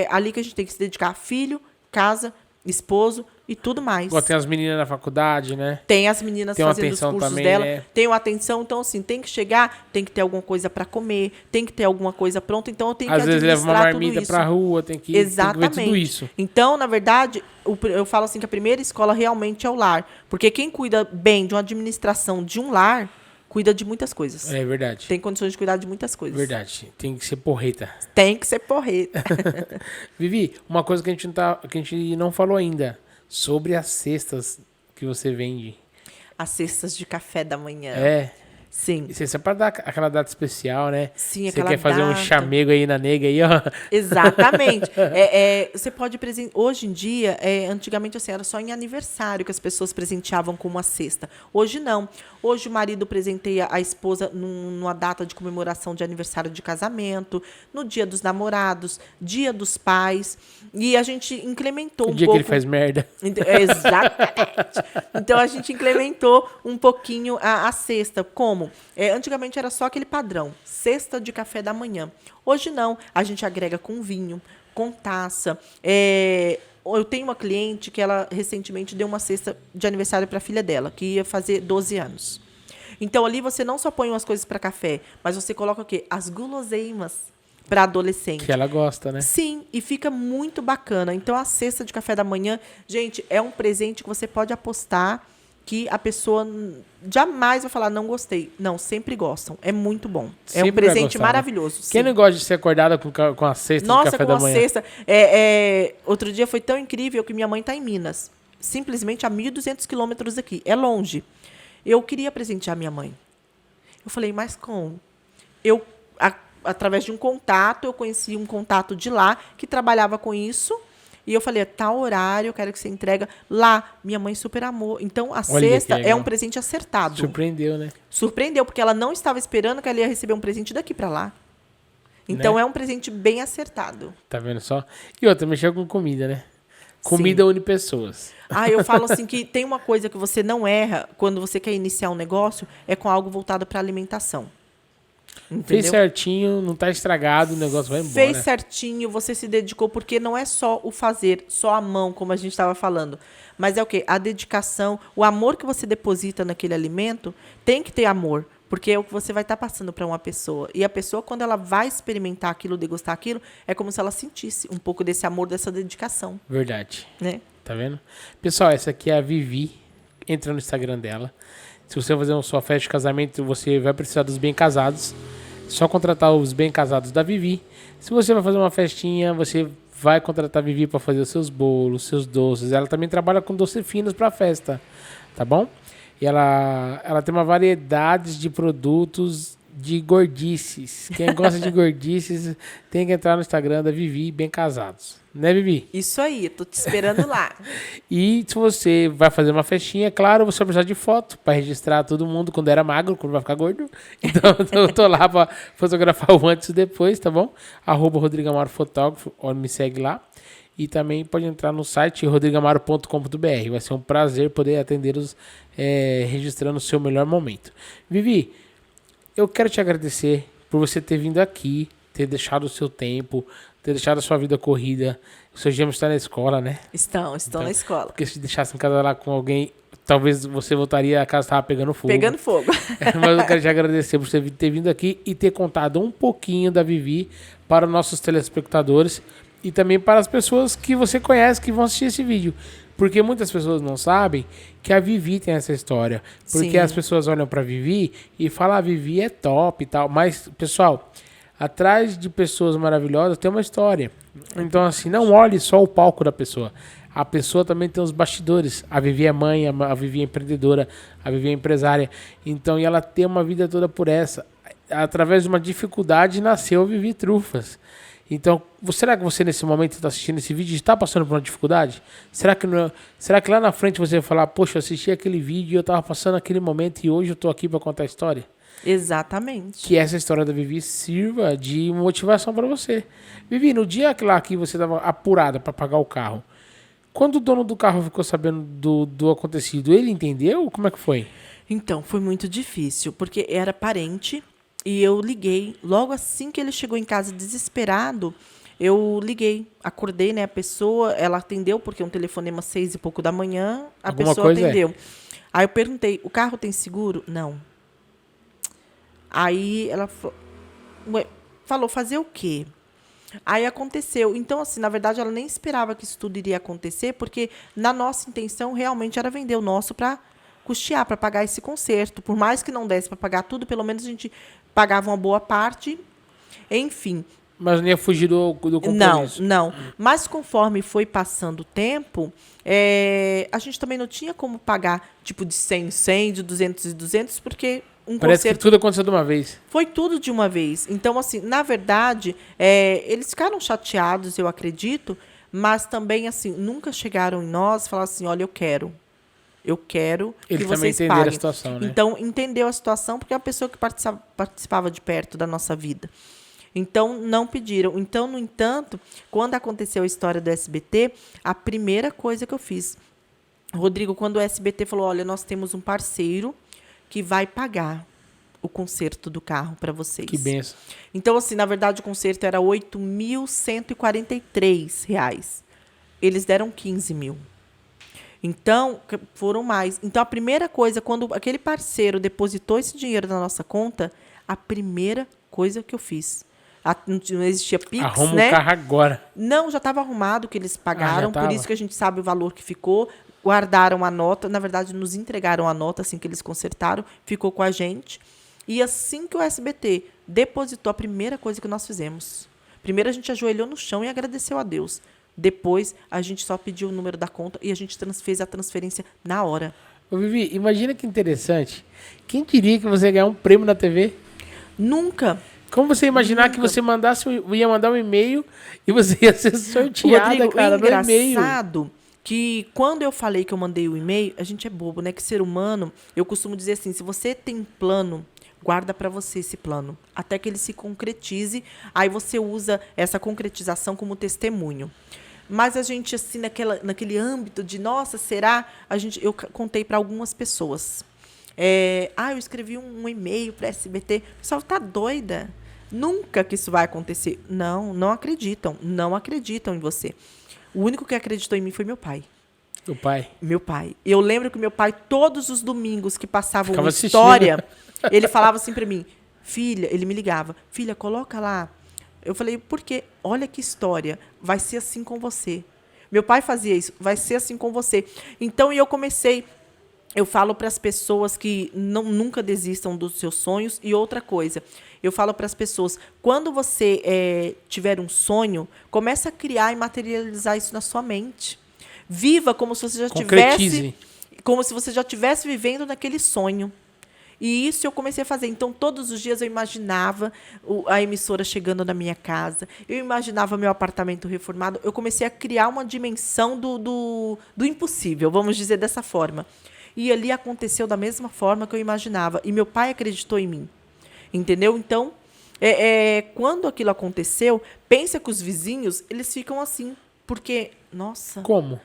ali que a gente tem que se dedicar a filho, casa, esposo e tudo mais. Igual tem as meninas na faculdade, né? Tem as meninas Tem uma fazendo os atenção cursos também, dela, né? tem uma atenção, então assim, tem que chegar, tem que ter alguma coisa para comer, tem que ter alguma coisa pronta, então eu tenho Às que vezes leva uma administrar tudo marmita isso. pra rua, tem que ver tudo isso. Então, na verdade, eu falo assim que a primeira escola realmente é o lar, porque quem cuida bem de uma administração de um lar, cuida de muitas coisas. É verdade. Tem condições de cuidar de muitas coisas. Verdade. Tem que ser porreta. Tem que ser porreta. Vivi, uma coisa que a gente não falou ainda, sobre as cestas que você vende. As cestas de café da manhã. É. Sim. Cesta é pra dar aquela data especial, né? Sim, você aquela quer fazer um data. chamego aí na nega aí, ó. Exatamente. Você pode presentear. Hoje em dia, antigamente assim, era só em aniversário que as pessoas presenteavam com uma cesta. Hoje não. Hoje o marido presenteia a esposa numa data de comemoração de aniversário de casamento, no dia dos namorados, dia dos pais. E a gente incrementou O um dia pouco. que ele faz merda. Exatamente. Então a gente implementou um pouquinho a cesta. Como? Antigamente era só aquele padrão, cesta de café da manhã. Hoje não, a gente agrega com vinho, com taça. Eu tenho uma cliente que ela recentemente deu uma cesta de aniversário para a filha dela, que ia fazer 12 anos. Então ali você não só põe umas coisas para café, mas você coloca o quê? As guloseimas para adolescente. Que ela gosta, né? Sim, e fica muito bacana. Então, a cesta de café da manhã, gente, é um presente que você pode apostar que a pessoa jamais vai falar, não gostei. Não, sempre gostam. É muito bom. É Sempre um vai presente gostar, né? maravilhoso. Quem sim. não gosta de ser acordada com a cesta de Nossa, café com da a manhã? cesta. Outro dia foi tão incrível que minha mãe está em Minas. Simplesmente a 1.200 quilômetros daqui. É longe. Eu queria presentear minha mãe. Eu falei, mas como? Através de um contato, eu conheci um contato de lá que trabalhava com isso. E eu falei, tal horário, eu quero que você entrega lá. Minha mãe super amou. Então, a Olha cesta que legal. é um presente acertado. Surpreendeu, né? Surpreendeu, porque ela não estava esperando que ela ia receber um presente daqui para lá. Então, Né? é um presente bem acertado. Tá vendo só? E outra, mexeu com comida, né? Comida une pessoas. Eu falo assim que tem uma coisa que você não erra quando você quer iniciar um negócio, é com algo voltado para alimentação. Entendeu? Fez certinho, não tá estragado, o negócio vai embora. Fez certinho, você se dedicou, porque não é só o fazer, só a mão, como a gente estava falando. Mas é o quê? A dedicação, o amor que você deposita naquele alimento, tem que ter amor. Porque é o que você vai estar passando para uma pessoa. E a pessoa, quando ela vai experimentar aquilo, degustar aquilo, é como se ela sentisse um pouco desse amor, dessa dedicação. Verdade. Né? Tá vendo? Pessoal, essa aqui é a Vivi. Entra no Instagram dela. Se você fazer uma sua festa de casamento, você vai precisar dos bem casados. Só contratar os bem casados da Vivi. Se você vai fazer uma festinha, você vai contratar a Vivi para fazer os seus bolos, seus doces. Ela também trabalha com doces finos para festa, tá bom? E ela tem uma variedade de produtos de gordices. Quem gosta de gordices tem que entrar no Instagram da Vivi Bem Casados. Né, Vivi? Isso aí, tô te esperando lá. E se você vai fazer uma festinha, claro, você vai precisar de foto para registrar todo mundo quando era magro, quando vai ficar gordo. Então eu tô lá para fotografar o antes e depois, tá bom? @Rodrigo Amaro Fotógrafo, me segue lá. E também pode entrar no site rodrigamaro.com.br. Vai ser um prazer poder atendê-los registrando o seu melhor momento. Vivi, eu quero te agradecer por você ter vindo aqui, ter deixado o seu tempo, ter deixado a sua vida corrida. O seu gêmeo está na escola, né? Estão Então, na escola. Porque se deixasse em casa lá com alguém, talvez você voltaria, a casa estava pegando fogo. Pegando fogo. Mas eu quero te agradecer por você ter vindo aqui e ter contado um pouquinho da Vivi para os nossos telespectadores e também para as pessoas que você conhece que vão assistir esse vídeo. Porque muitas pessoas não sabem que a Vivi tem essa história. Porque Sim. as pessoas olham para a Vivi e falam, a Vivi é top e tal. Mas, pessoal, atrás de pessoas maravilhosas tem uma história. Então, assim, não olhe só o palco da pessoa. A pessoa também tem os bastidores. A Vivi é mãe, a Vivi é empreendedora, a Vivi é empresária. Então, e ela tem uma vida toda por essa. Através de uma dificuldade, nasceu a Vivi Trufas. Então, será que você nesse momento está assistindo esse vídeo e está passando por uma dificuldade? Será que lá na frente você vai falar, poxa, eu assisti aquele vídeo e eu estava passando aquele momento e hoje eu estou aqui para contar a história? Exatamente. Que essa história da Vivi sirva de motivação para você. Vivi, no dia lá que você estava apurada para pagar o carro, quando o dono do carro ficou sabendo do acontecido, ele entendeu? Como é que foi? Então, foi muito difícil, porque era parente e eu liguei. Logo assim que ele chegou em casa desesperado, eu liguei. Acordei, né? A pessoa, ela atendeu, porque é um telefonema 6 e pouco da manhã, a Alguma pessoa coisa atendeu. Aí eu perguntei, o carro tem seguro? Não. Aí ela falou, fazer o quê? Aí aconteceu. Então, assim, na verdade, ela nem esperava que isso tudo iria acontecer, porque na nossa intenção realmente era vender o nosso para custear, para pagar esse conserto. Por mais que não desse para pagar tudo, pelo menos a gente pagava uma boa parte. Enfim. Mas não ia fugir do compromisso. Não. Mas conforme foi passando o tempo, a gente também não tinha como pagar, tipo, de 100 em 100, de 200 em 200, porque Parece que tudo aconteceu de uma vez. foi tudo de uma vez. Então, assim, na verdade, eles ficaram chateados, eu acredito, mas também, assim, nunca chegaram em nós e falaram assim, olha, eu quero Ele que também vocês entendeu paguem. a situação, né? Então, entendeu a situação porque é a pessoa que participava de perto da nossa vida. Então, não pediram. Então, no entanto, quando aconteceu a história do SBT, a primeira coisa que eu fiz, Rodrigo, quando o SBT falou, olha, nós temos um parceiro que vai pagar o conserto do carro para vocês. Que benção. Então, assim, na verdade, o conserto era R$ 8.143. Eles deram 15 mil. Então, foram mais. Então, a primeira coisa, quando aquele parceiro depositou esse dinheiro na nossa conta, a primeira coisa que eu fiz. Não existia Pix, Arruma né? o carro agora. Não, já estava arrumado que eles pagaram, tava. por isso que a gente sabe o valor que ficou. Guardaram a nota, na verdade, nos entregaram a nota assim que eles consertaram, ficou com a gente. E assim que o SBT depositou, a primeira coisa que nós fizemos. Primeiro a gente ajoelhou no chão e agradeceu a Deus. Depois a gente só pediu o número da conta e a gente fez a transferência na hora. Ô, Vivi, imagina que interessante. Quem diria que você ia ganhar um prêmio na TV? Nunca. Como você imaginar que você ia mandar um e-mail e você ia ser sorteada, Rodrigo, cara, o no e-mail? engraçado que quando eu falei que eu mandei o e-mail, a gente é bobo, né? Que ser humano, eu costumo dizer assim, se você tem plano, guarda para você esse plano, até que ele se concretize, aí você usa essa concretização como testemunho. Mas a gente, assim, naquele âmbito de, nossa, será? Eu contei para algumas pessoas. Eu escrevi um e-mail para SBT. O pessoal tá doida. Nunca que isso vai acontecer. Não acreditam. Não acreditam em você. O único que acreditou em mim foi meu pai. O pai. Meu pai. Eu lembro que meu pai, todos os domingos que passavam Ficava uma história, ele falava assim para mim, filha, ele me ligava, filha, coloca lá. Eu falei, por quê? Olha que história. Vai ser assim com você. Meu pai fazia isso. Vai ser assim com você. Então, eu comecei... Eu falo para as pessoas que nunca desistam dos seus sonhos. E outra coisa, eu falo para as pessoas, quando você tiver um sonho, comece a criar e materializar isso na sua mente. Viva como se você já estivesse vivendo naquele sonho. E isso eu comecei a fazer. Então, todos os dias eu imaginava a emissora chegando na minha casa. Eu imaginava meu apartamento reformado. Eu comecei a criar uma dimensão do impossível, vamos dizer dessa forma. E ali aconteceu da mesma forma que eu imaginava. E meu pai acreditou em mim. Entendeu? Então, quando aquilo aconteceu, pensa que os vizinhos, eles ficam assim. Porque, nossa... Como?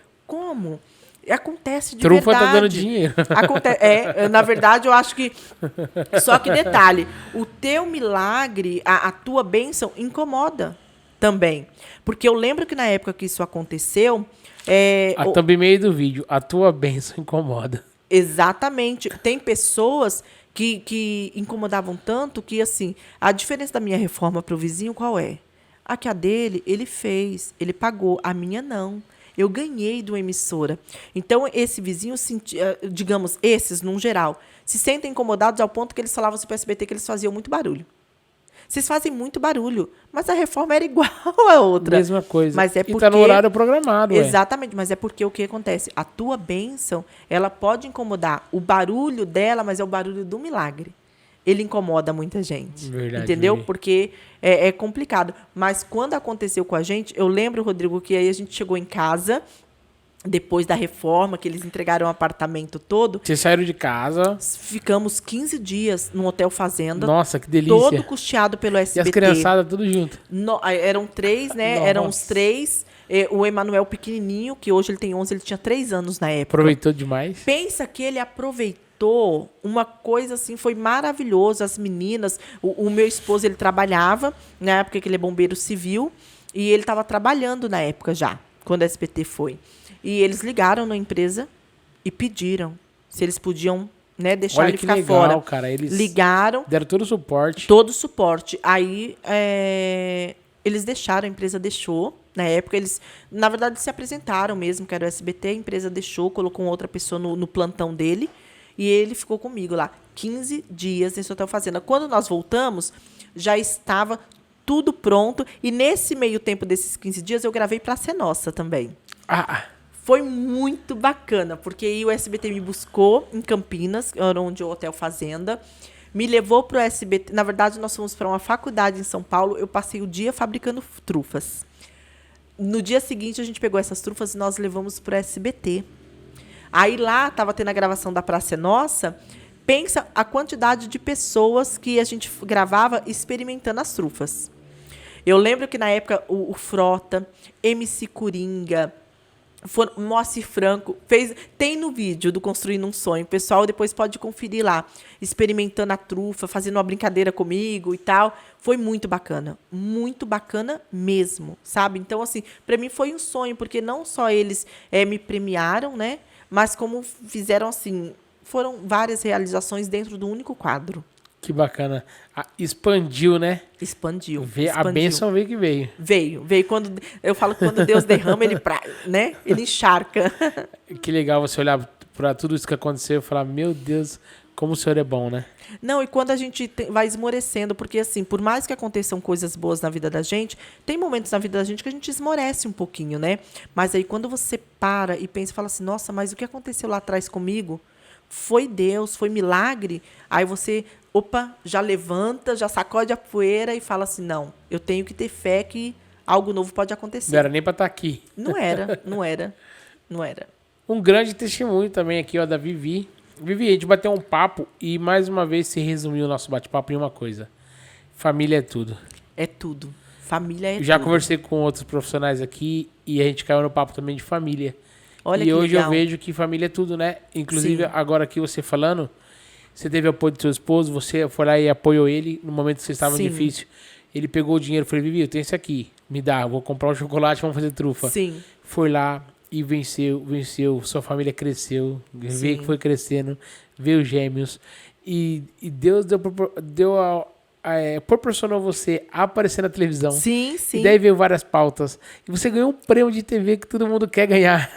Acontece de Trufa verdade. tá dando dinheiro. Na verdade, eu acho que... Só que detalhe, o teu milagre, a tua bênção, incomoda também. Porque eu lembro que na época que isso aconteceu... A thumbnail do vídeo, a tua bênção incomoda. Exatamente. Tem pessoas que incomodavam tanto que, assim, a diferença da minha reforma para o vizinho, qual é? A que a dele, ele fez, ele pagou. A minha, não. Eu ganhei de uma emissora. Então, esse vizinho, digamos, esses, num geral, se sentem incomodados ao ponto que eles falavam assim para o SBT que eles faziam muito barulho. Vocês fazem muito barulho, mas a reforma era igual a outra. Mesma coisa. Mas E tá no horário programado. Exatamente, mas é porque o que acontece? A tua bênção, ela pode incomodar. O barulho dela, mas é o barulho do milagre. Ele incomoda muita gente. Verdade, entendeu? Vivi. Porque é complicado. Mas quando aconteceu com a gente, eu lembro, Rodrigo, que aí a gente chegou em casa depois da reforma, que eles entregaram o apartamento todo, Vocês saíram de casa. ficamos 15 dias no Hotel Fazenda, Nossa, que delícia. todo custeado pelo E SBT. as criançadas tudo junto. Eram 3, né? Nossa. Eram os 3. O Emanuel pequenininho, que hoje ele tem 11, ele tinha 3 anos na época. Aproveitou demais. Pensa que ele aproveitou uma coisa assim, foi maravilhoso. As meninas, o meu esposo, ele trabalhava, na época que ele é bombeiro civil, e ele estava trabalhando na época já, quando a SBT foi. E eles ligaram na empresa e pediram se eles podiam, né, deixar Olha ele que ficar legal, fora. cara. Eles Ligaram, deram todo o suporte. todo o suporte. Aí eles deixaram, a empresa deixou. Na época, eles, na verdade, se apresentaram mesmo, que era o SBT, a empresa deixou, colocou outra pessoa no plantão dele, e ele ficou comigo lá 15 dias nesse Hotel Fazenda. Quando nós voltamos, já estava tudo pronto, e nesse meio tempo desses 15 dias, eu gravei Pra Ser Nossa também. Foi muito bacana, porque aí o SBT me buscou em Campinas, era onde é o Hotel Fazenda, me levou para o SBT. Na verdade, nós fomos para uma faculdade em São Paulo, eu passei o dia fabricando trufas. No dia seguinte, a gente pegou essas trufas e nós levamos para o SBT. Aí lá, estava tendo a gravação da Pra Ser Nossa, pensa a quantidade de pessoas que a gente gravava experimentando as trufas. Eu lembro que na época o Frota, MC Coringa, Moacir Franco, tem no vídeo do Construindo um Sonho. O pessoal depois pode conferir lá, experimentando a trufa, fazendo uma brincadeira comigo e tal. Foi muito bacana mesmo, sabe? Então, assim, para mim foi um sonho, porque não só eles me premiaram, né? Mas como fizeram, assim, foram várias realizações dentro do único quadro. Que bacana. Expandiu, né? Expandiu. A bênção veio que veio. Veio quando... Eu falo que quando Deus derrama, né? Ele encharca. Que legal você olhar para tudo isso que aconteceu e falar, meu Deus, como o Senhor é bom, né? Não, e quando a gente vai esmorecendo, porque assim, por mais que aconteçam coisas boas na vida da gente, tem momentos na vida da gente que a gente esmorece um pouquinho, né? Mas aí quando você para e pensa e fala assim, nossa, mas o que aconteceu lá atrás comigo? Foi Deus, foi milagre. Aí você... já levanta, já sacode a poeira e fala assim, não, eu tenho que ter fé que algo novo pode acontecer. Não era nem para estar aqui. Não era. Um grande testemunho também aqui, ó, da Vivi. Vivi, a gente bateu um papo e mais uma vez se resumiu o nosso bate-papo em uma coisa. Família é tudo. É tudo. Família é tudo. Já conversei com outros profissionais aqui e a gente caiu no papo também de família. Olha e que hoje legal. eu vejo que família é tudo, né? Inclusive, Sim. agora aqui você falando... Você teve apoio do seu esposo, você foi lá e apoiou ele no momento que vocês estavam Sim. difícil. Ele pegou o dinheiro e falou, Vivi, eu tenho isso aqui, me dá, vou comprar um chocolate, vamos fazer trufa. Sim. Foi lá e venceu, sua família cresceu, veio que foi crescendo, veio gêmeos. E Deus proporcionou você a aparecer na televisão. Sim, sim. E daí veio várias pautas. E você ganhou um prêmio de TV que todo mundo quer ganhar.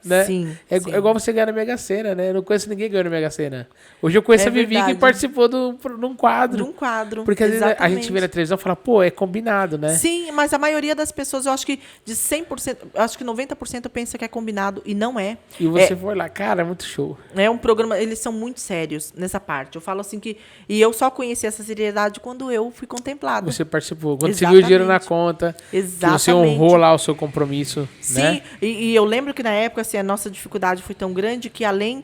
Né? Sim, É sim. igual você ganhar na Mega Sena, né? Eu não conheço ninguém que ganhou na Mega Sena. Hoje eu conheço É a Vivi verdade. que participou de um quadro. De um quadro. Porque às vezes a Exatamente. gente vê na televisão e fala, pô, é combinado, né? Sim, mas a maioria das pessoas, eu acho que de 100%, eu acho que 90% pensa que é combinado e não é. E você foi lá, cara, é muito show. É um programa, eles são muito sérios nessa parte. Eu falo assim que... E eu só conheci essa seriedade quando eu fui contemplada. Você participou. Quando você Exatamente. viu o dinheiro na conta, Exatamente. que você honrou lá o seu compromisso, Sim, né? e eu lembro que na época assim, a nossa dificuldade foi tão grande que além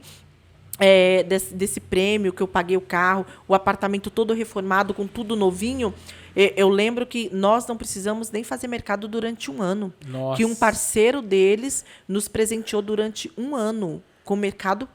desse prêmio que eu paguei o carro, o apartamento todo reformado, com tudo novinho, eu lembro que nós não precisamos nem fazer mercado durante um ano. Nossa. Que um parceiro deles nos presenteou durante um ano com o mercado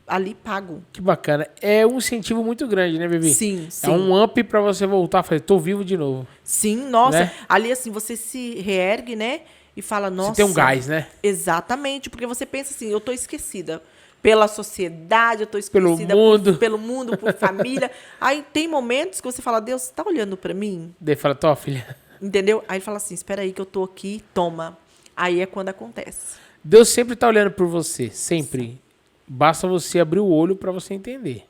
ali pago. Que bacana. É um incentivo muito grande, né, Vivi? Sim, sim. É um up pra você voltar a fazer, tô vivo de novo. Sim, nossa. Né? Ali, assim, você se reergue, né? E fala, nossa... Você tem um gás, né? Exatamente, porque você pensa assim, eu tô esquecida pela sociedade, eu tô Pelo esquecida mundo. pelo mundo, por família. Aí tem momentos que você fala, Deus, você tá olhando pra mim? Daí fala, tô, filha. Entendeu? Aí ele fala assim, espera aí que eu tô aqui, toma. Aí é quando acontece. Deus sempre tá olhando por você, sempre. Basta você abrir o olho para você entender,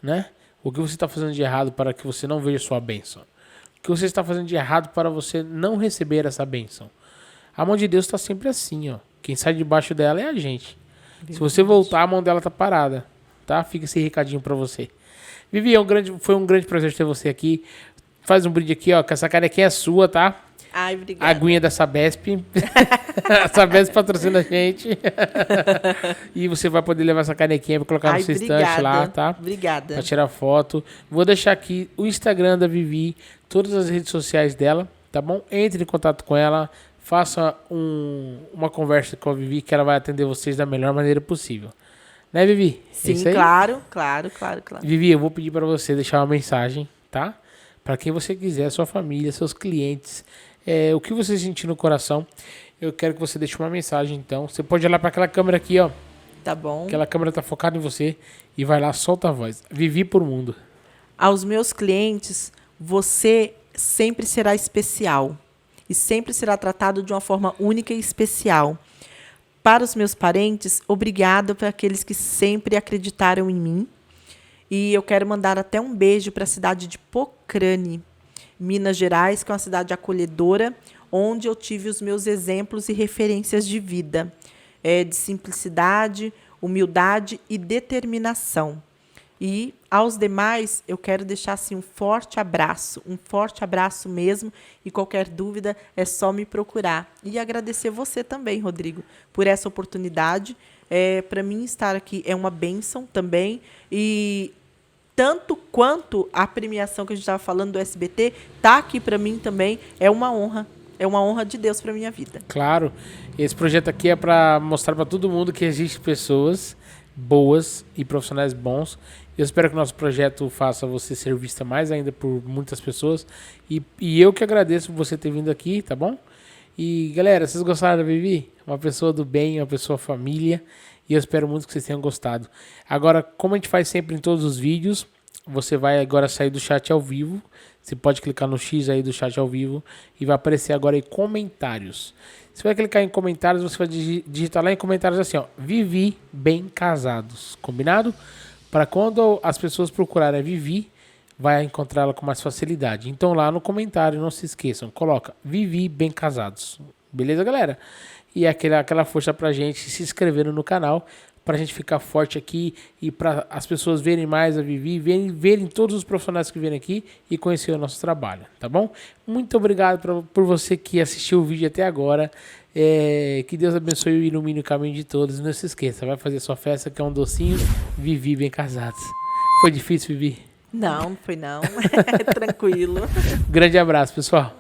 né? O que você está fazendo de errado para que você não veja sua bênção. O que você está fazendo de errado para você não receber essa bênção. A mão de Deus está sempre assim, ó. Quem sai debaixo dela é a gente. Se você voltar, a mão dela tá parada, tá? Fica esse recadinho para você. Vivi, foi um grande prazer ter você aqui. Faz um brinde aqui, ó, que essa canequinha é sua, tá? Ai, obrigada. Aguinha da Sabesp. A Sabesp patrocina a gente. E você vai poder levar essa canequinha pra colocar no seu estante lá, tá? Obrigada. Pra tirar foto. Vou deixar aqui o Instagram da Vivi, todas as redes sociais dela, tá bom? Entre em contato com ela, faça uma conversa com a Vivi, que ela vai atender vocês da melhor maneira possível. Né, Vivi? Sim, claro. Vivi, eu vou pedir para você deixar uma mensagem, tá? Para quem você quiser, sua família, seus clientes, o que você sentir no coração, eu quero que você deixe uma mensagem, então. Você pode olhar para aquela câmera aqui, ó. Tá bom. Aquela câmera tá focada em você e vai lá, solta a voz. Vivi por mundo. Aos meus clientes, você sempre será especial e sempre será tratado de uma forma única e especial. Para os meus parentes, obrigado para aqueles que sempre acreditaram em mim. E eu quero mandar até um beijo para a cidade de Pocrane, Minas Gerais, que é uma cidade acolhedora, onde eu tive os meus exemplos e referências de vida, de simplicidade, humildade e determinação. E aos demais, eu quero deixar assim, um forte abraço mesmo, e qualquer dúvida é só me procurar. E agradecer você também, Rodrigo, por essa oportunidade. Para mim, estar aqui é uma bênção também, e tanto quanto a premiação que a gente estava falando do SBT, tá aqui para mim também, é uma honra de Deus para minha vida. Claro, esse projeto aqui é para mostrar para todo mundo que existem pessoas boas e profissionais bons. Eu espero que o nosso projeto faça você ser vista mais ainda por muitas pessoas. E eu que agradeço por você ter vindo aqui, tá bom? E galera, vocês gostaram da Vivi? Uma pessoa do bem, uma pessoa família. E eu espero muito que vocês tenham gostado. Agora, como a gente faz sempre em todos os vídeos, você vai agora sair do chat ao vivo. Você pode clicar no X aí do chat ao vivo e vai aparecer agora em comentários. Você vai clicar em comentários, você vai digitar lá em comentários assim, ó, Vivi Bem Casados, combinado? Para quando as pessoas procurarem a Vivi, vai encontrá-la com mais facilidade. Então lá no comentário, não se esqueçam, coloca Vivi Bem Casados. Beleza, galera? E aquela força pra gente se inscrever no canal, pra gente ficar forte aqui e para as pessoas verem mais a Vivi, verem todos os profissionais que vêm aqui e conhecer o nosso trabalho, tá bom? Muito obrigado por você que assistiu o vídeo até agora. Que Deus abençoe e ilumine o caminho de todos. Não se esqueça, vai fazer sua festa que é um docinho. Vivi Bem Casados. Foi difícil, Vivi? Não foi não. Tranquilo. Grande abraço, pessoal.